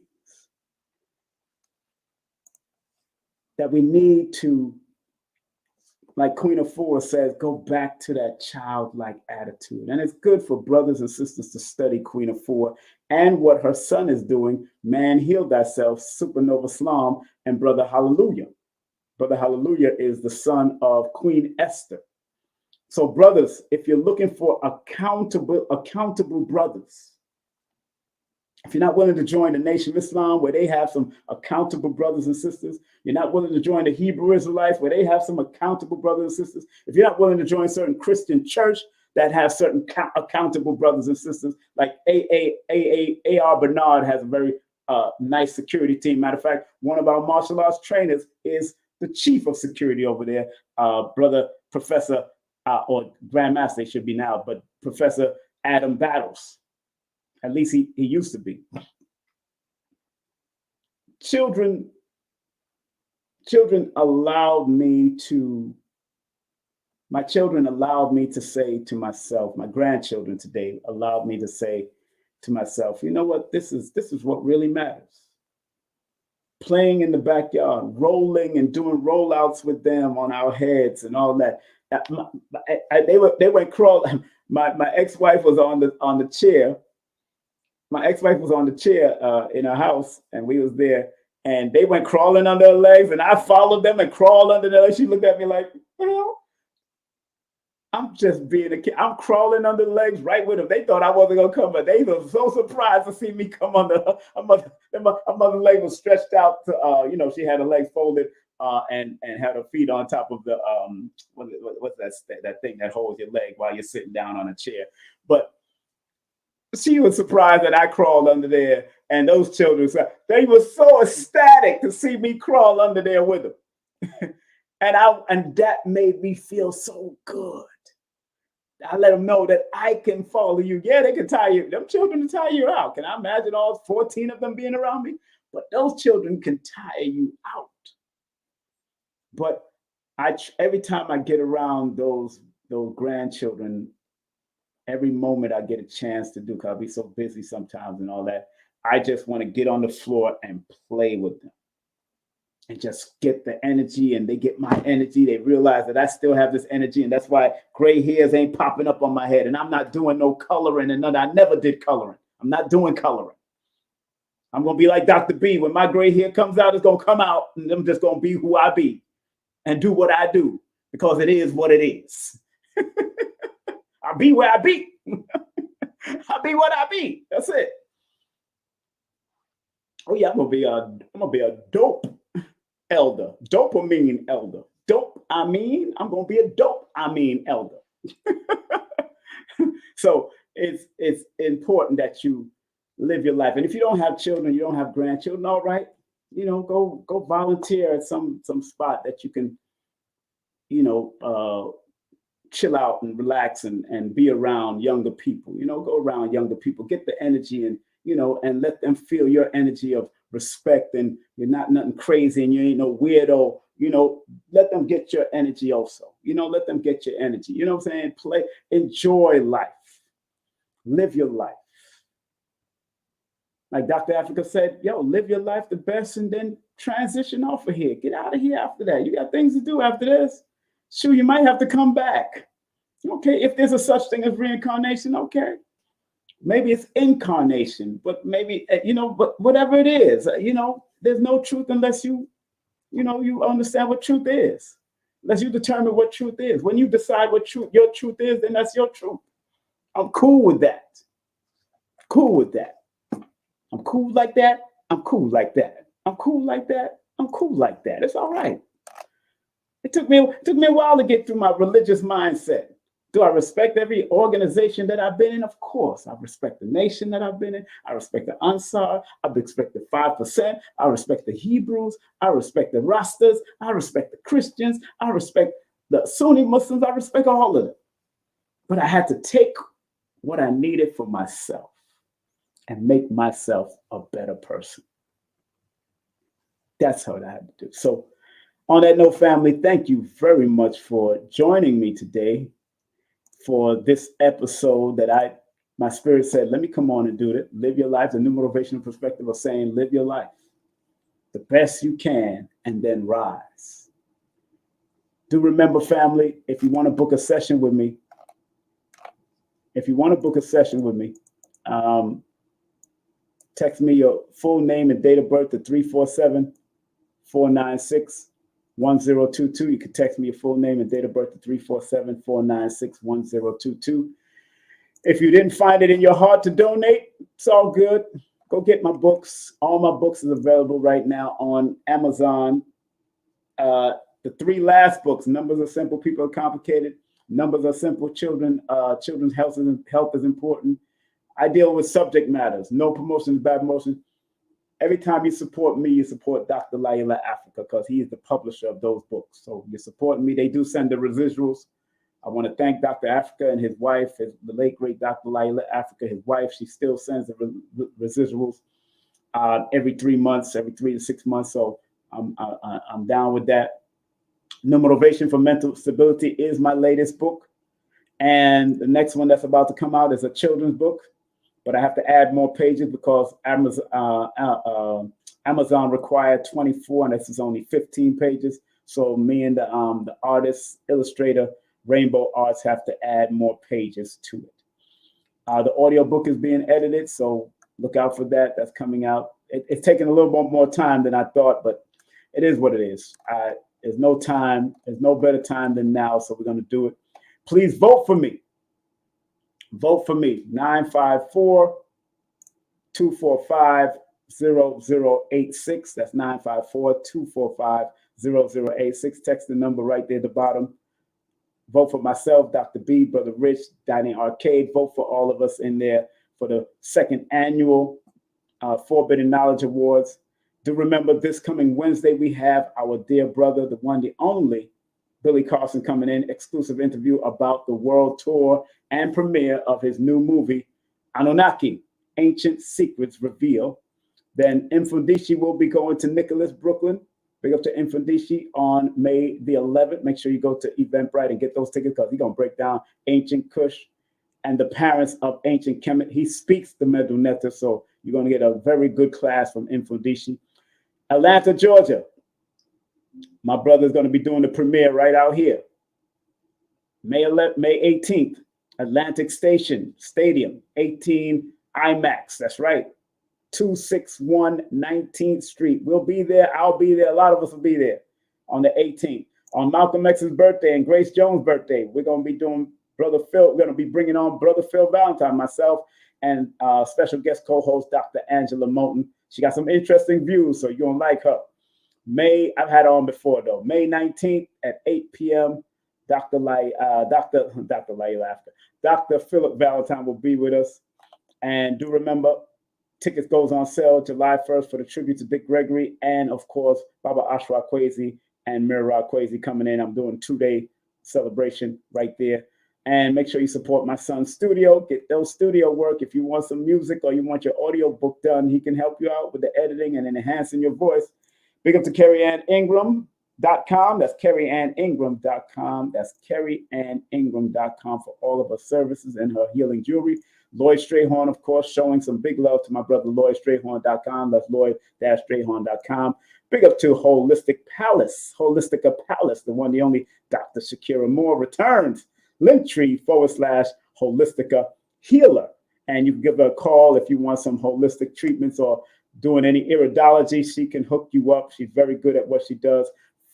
that we need to, like Queen of Four says, go back to that childlike attitude. And it's good for brothers and sisters to study Queen of Four and what her son is doing, Man Heal Thyself, Supernova Slam, and Brother Hallelujah. Brother Hallelujah is the son of Queen Esther. So brothers, if you're looking for accountable brothers, if you're not willing to join the Nation of Islam, where they have some accountable brothers and sisters, you're not willing to join the Hebrew Israelites, where they have some accountable brothers and sisters, if you're not willing to join certain Christian church that have certain accountable brothers and sisters, like A.R. Bernard has a very nice security team. Matter of fact, one of our martial arts trainers is the chief of security over there, Brother Professor, or Grandmaster, they should be now, but Professor Adam Battles. At least he used to be. Children allowed me to say to myself, my grandchildren today allowed me to say to myself, you know what, this is what really matters. Playing in the backyard, rolling and doing rollouts with them on our heads and all that. They went crawling. My ex-wife was on the chair. My ex-wife was on the chair in her house, and we was there, and they went crawling under her legs, and I followed them and crawled under their legs. She looked at me like, well, I'm just being a kid. I'm crawling under the legs right with them. They thought I wasn't gonna come, but they were so surprised to see me come under her mother's leg was stretched out to, she had her legs folded and had her feet on top of the what's that thing that holds your leg while you're sitting down on a chair. But she was surprised that I crawled under there, and those children, they were so ecstatic to see me crawl under there with them. and that made me feel so good. I let them know that I can follow you. Yeah, they can tie you. Them children can tie you out. Can I imagine all 14 of them being around me? But those children can tire you out. But every time I get around those grandchildren, every moment I get a chance to do, because I'll be so busy sometimes and all that, I just want to get on the floor and play with them and just get the energy, and they get my energy. They realize that I still have this energy, and that's why gray hairs ain't popping up on my head, and I'm not doing no coloring, and I never did coloring. I'm not doing coloring. I'm going to be like Dr. B. When my gray hair comes out, it's going to come out, and I'm just going to be who I be and do what I do, because it is what it is. I be where I be. I be what I be. That's it. Oh yeah, I'm gonna be a dope elder. Dopamine elder. Dope. I'm gonna be a dope. Elder. So it's important that you live your life. And if you don't have children, you don't have grandchildren, all right, go volunteer at some spot that you can, chill out and relax and be around younger people. Go around younger people, get the energy, and and let them feel your energy of respect, and you're not nothing crazy, and you ain't no weirdo. Let them get your energy also. Let them get your energy. You know what I'm saying? Play, enjoy life, live your life. Like Dr. Africa said, live your life the best, and then transition off of here. Get out of here after that. You got things to do after this. Sure, you might have to come back. Okay, if there's a such thing as reincarnation, okay. Maybe it's incarnation, but maybe, but whatever it is, there's no truth unless you understand what truth is. Unless you determine what truth is. When you decide what your truth is, then that's your truth. I'm cool with that. Cool with that. I'm cool like that. I'm cool like that. I'm cool like that. I'm cool like that. It's all right. It took me a while to get through my religious mindset. Do I respect every organization that I've been in? Of course. I respect the nation that I've been in. I respect the Ansar. I respect the 5%. I respect the Hebrews. I respect the Rastas. I respect the Christians. I respect the Sunni Muslims. I respect all of them. But I had to take what I needed for myself and make myself a better person. That's what I had to do. So on that note, family, thank you very much for joining me today. for this episode that my spirit said, let me come on and do it. Live your life. The numerovational perspective of saying, live your life the best you can and then rise. Do remember, family, if you want to book a session with me, text me your full name and date of birth to 347-496-1022. You can text me your full name and date of birth to 347-496-1022. If you didn't find it in your heart to donate, it's all good. Go get my books. All my books is available right now on Amazon. The 3 last books, Numbers Are Simple, People Are Complicated. Numbers Are Simple, Children's health is important. I deal with subject matters. No promotions, bad promotions. Every time you support me, you support Dr. Laila Africa, because he is the publisher of those books. So you're supporting me. They do send the residuals. I want to thank Dr. Africa and his wife, the late, great Dr. Laila Africa, his wife. She still sends the residuals every 3 months, every 3 to 6 months. So I'm down with that. Numerovation for Mental Stability is my latest book. And the next one that's about to come out is a children's book. But I have to add more pages because Amazon required 24, and this is only 15 pages. So me and the artist, illustrator, Rainbow Arts have to add more pages to it. The audio book is being edited, so look out for that. That's coming out. It's taking a little bit more time than I thought, but it is what it is. There's no better time than now, so we're going to do it. Please vote for me. Vote for me. 954-245-0086. That's 954-245-0086. Text the number right there at the bottom. Vote for myself, Dr. B, Brother Rich, Dining Arcade. Vote for all of us in there for the 2nd annual Forbidden Knowledge Awards. Do remember this coming Wednesday, we have our dear brother, the one, the only, Billy Carson, coming in. Exclusive interview about the world tour and premiere of his new movie, Anunnaki, Ancient Secrets Reveal. Then Infundishi will be going to Nicholas, Brooklyn. Big up to Infundishi on May the 11th. Make sure you go to Eventbrite and get those tickets because he's going to break down Ancient Kush and the parents of Ancient Kemet. He speaks the Medu Neter, so you're going to get a very good class from Infundishi. Atlanta, Georgia. My brother's going to be doing the premiere right out here. May 18th, Atlantic Stadium, 18 IMAX. That's right. 261 19th Street. We'll be there. I'll be there. A lot of us will be there on the 18th. On Malcolm X's birthday and Grace Jones' birthday, we're going to be doing Brother Phil. We're going to be bringing on Brother Phil Valentine, myself, and special guest co-host Dr. Angela Moulton. She got some interesting views, so you're going to like her. I've had her on before, though. May 19th at 8 p.m., Dr. Philip Valentine will be with us. And do remember, tickets goes on sale July 1st for the tribute to Dick Gregory, and of course Baba Ashra Kwesi and Mira Kwesi coming in. I'm doing a 2-day celebration right there. And make sure you support my son's studio. Get those studio work. If you want some music or you want your audio book done, he can help you out with the editing and enhancing your voice. Big up to CarrieAnnIngram.com. That's CarrieAnnIngram.com. That's CarrieAnnIngram.com for all of her services and her healing jewelry. Lloyd Strayhorn, of course, showing some big love to my brother, LloydStrayhorn.com. That's Lloyd-Strayhorn.com. Big up to Holistica Palace, the one, the only Dr. Shakira Moore returns. Linktree/Holistica Healer. And you can give her a call if you want some holistic treatments or doing any iridology. She can hook you up. She's very good at what she does.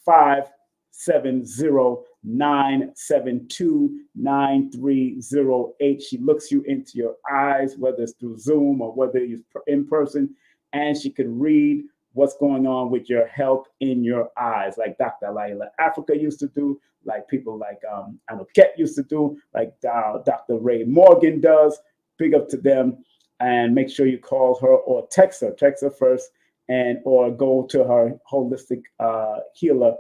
570-972-9308. She looks you into your eyes, whether it's through Zoom or whether it's in person, and she can read what's going on with your health in your eyes, like Dr. Laila Africa used to do, like people like Anuket used to do, like Dr. Ray Morgan does. Big up to them. And make sure you call her or text her first, or go to her Holistica Healer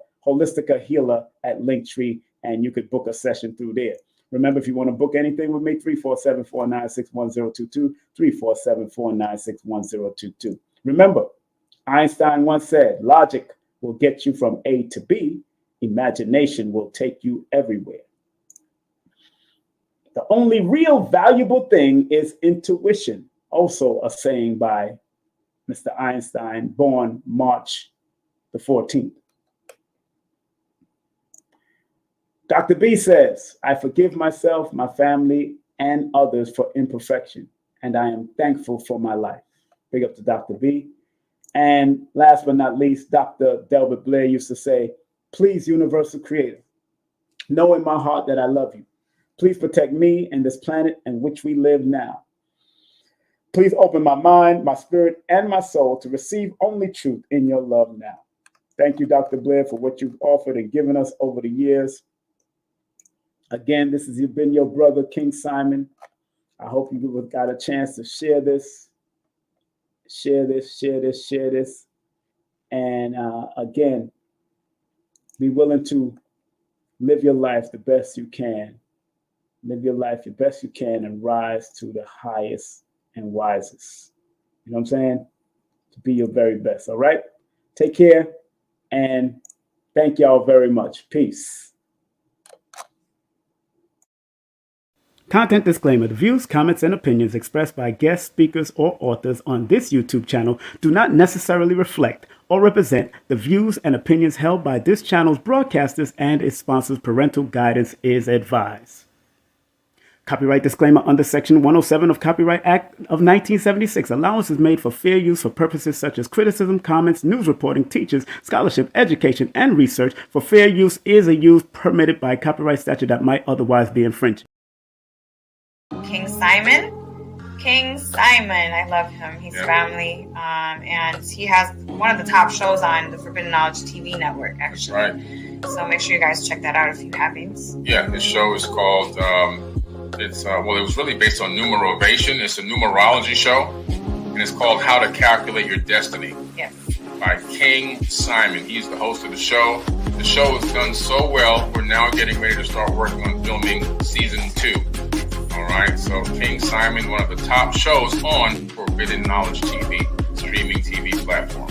at Linktree, and you could book a session through there. Remember, if you want to book anything with me, 347-496-1022, 347-496-1022. Remember, Einstein once said, logic will get you from A to B. Imagination will take you everywhere. The only real valuable thing is intuition. Also a saying by Mr. Einstein, born March the 14th. Dr. B says, I forgive myself, my family, and others for imperfection, and I am thankful for my life. Big up to Dr. B. And last but not least, Dr. Delbert Blair used to say, please, Universal Creator, know in my heart that I love you. Please protect me and this planet in which we live now. Please open my mind, my spirit, and my soul to receive only truth in your love now. Thank you, Dr. Blair, for what you've offered and given us over the years. Again, this has been your brother, King Simon. I hope you got a chance to share this. Share this. And again, be willing to live your life the best you can. Live your life the best you can and rise to the highest and wisest. You know what I'm saying? To be your very best. All right? Take care. And thank y'all very much. Peace. Content disclaimer. The views, comments, and opinions expressed by guest speakers or authors on this YouTube channel do not necessarily reflect or represent the views and opinions held by this channel's broadcasters and its sponsors. Parental guidance is advised. Copyright disclaimer under Section 107 of Copyright Act of 1976. Allowance is made for fair use for purposes such as criticism, comments, news reporting, teachers, scholarship, education, and research. For fair use is a use permitted by copyright statute that might otherwise be infringed. King Simon, I love him. He's family, and he has one of the top shows on the Forbidden Knowledge TV network, actually. That's right. So make sure you guys check that out if you haven't. Yeah, his show is called, it was really based on Numerovation. It's a numerology show, and it's called How to Calculate Your Destiny. Yes. By King Simon. He's the host of the show. The show has done so well, we're now getting ready to start working on filming season 2. All right, so King Simon, one of the top shows on Forbidden Knowledge TV, streaming TV platform.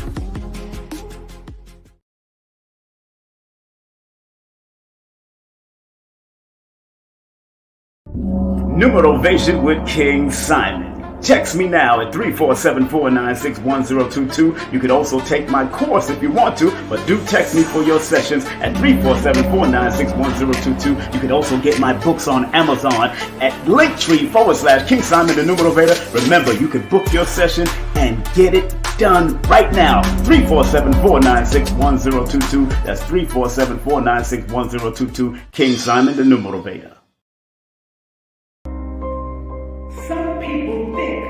Numerovation with King Simon. Text me now at 347-496-1022. You could also take my course if you want to, but do text me for your sessions at 347-496-1022. You could also get my books on Amazon at Linktr.ee/King Simon the Numerovator. Remember, you can book your session and get it done right now. 347-496-1022. That's 347-496-1022. King Simon the Numerovator. Some people think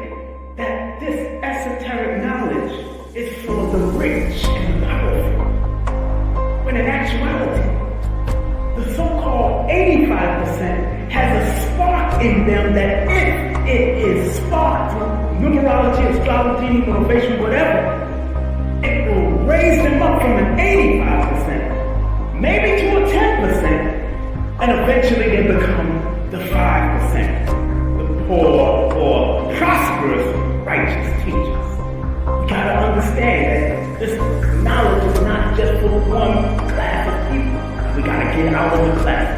that this esoteric knowledge is for the rich and powerful, when in actuality, the so-called 85% has a spark in them that if it is sparked through numerology, astrology, motivation, whatever, it will raise them up from an 85%, maybe to a 10%, and eventually they become the 5%. Or prosperous righteous teachers. You gotta understand that this knowledge is not just for one class of people. We gotta get out of the class.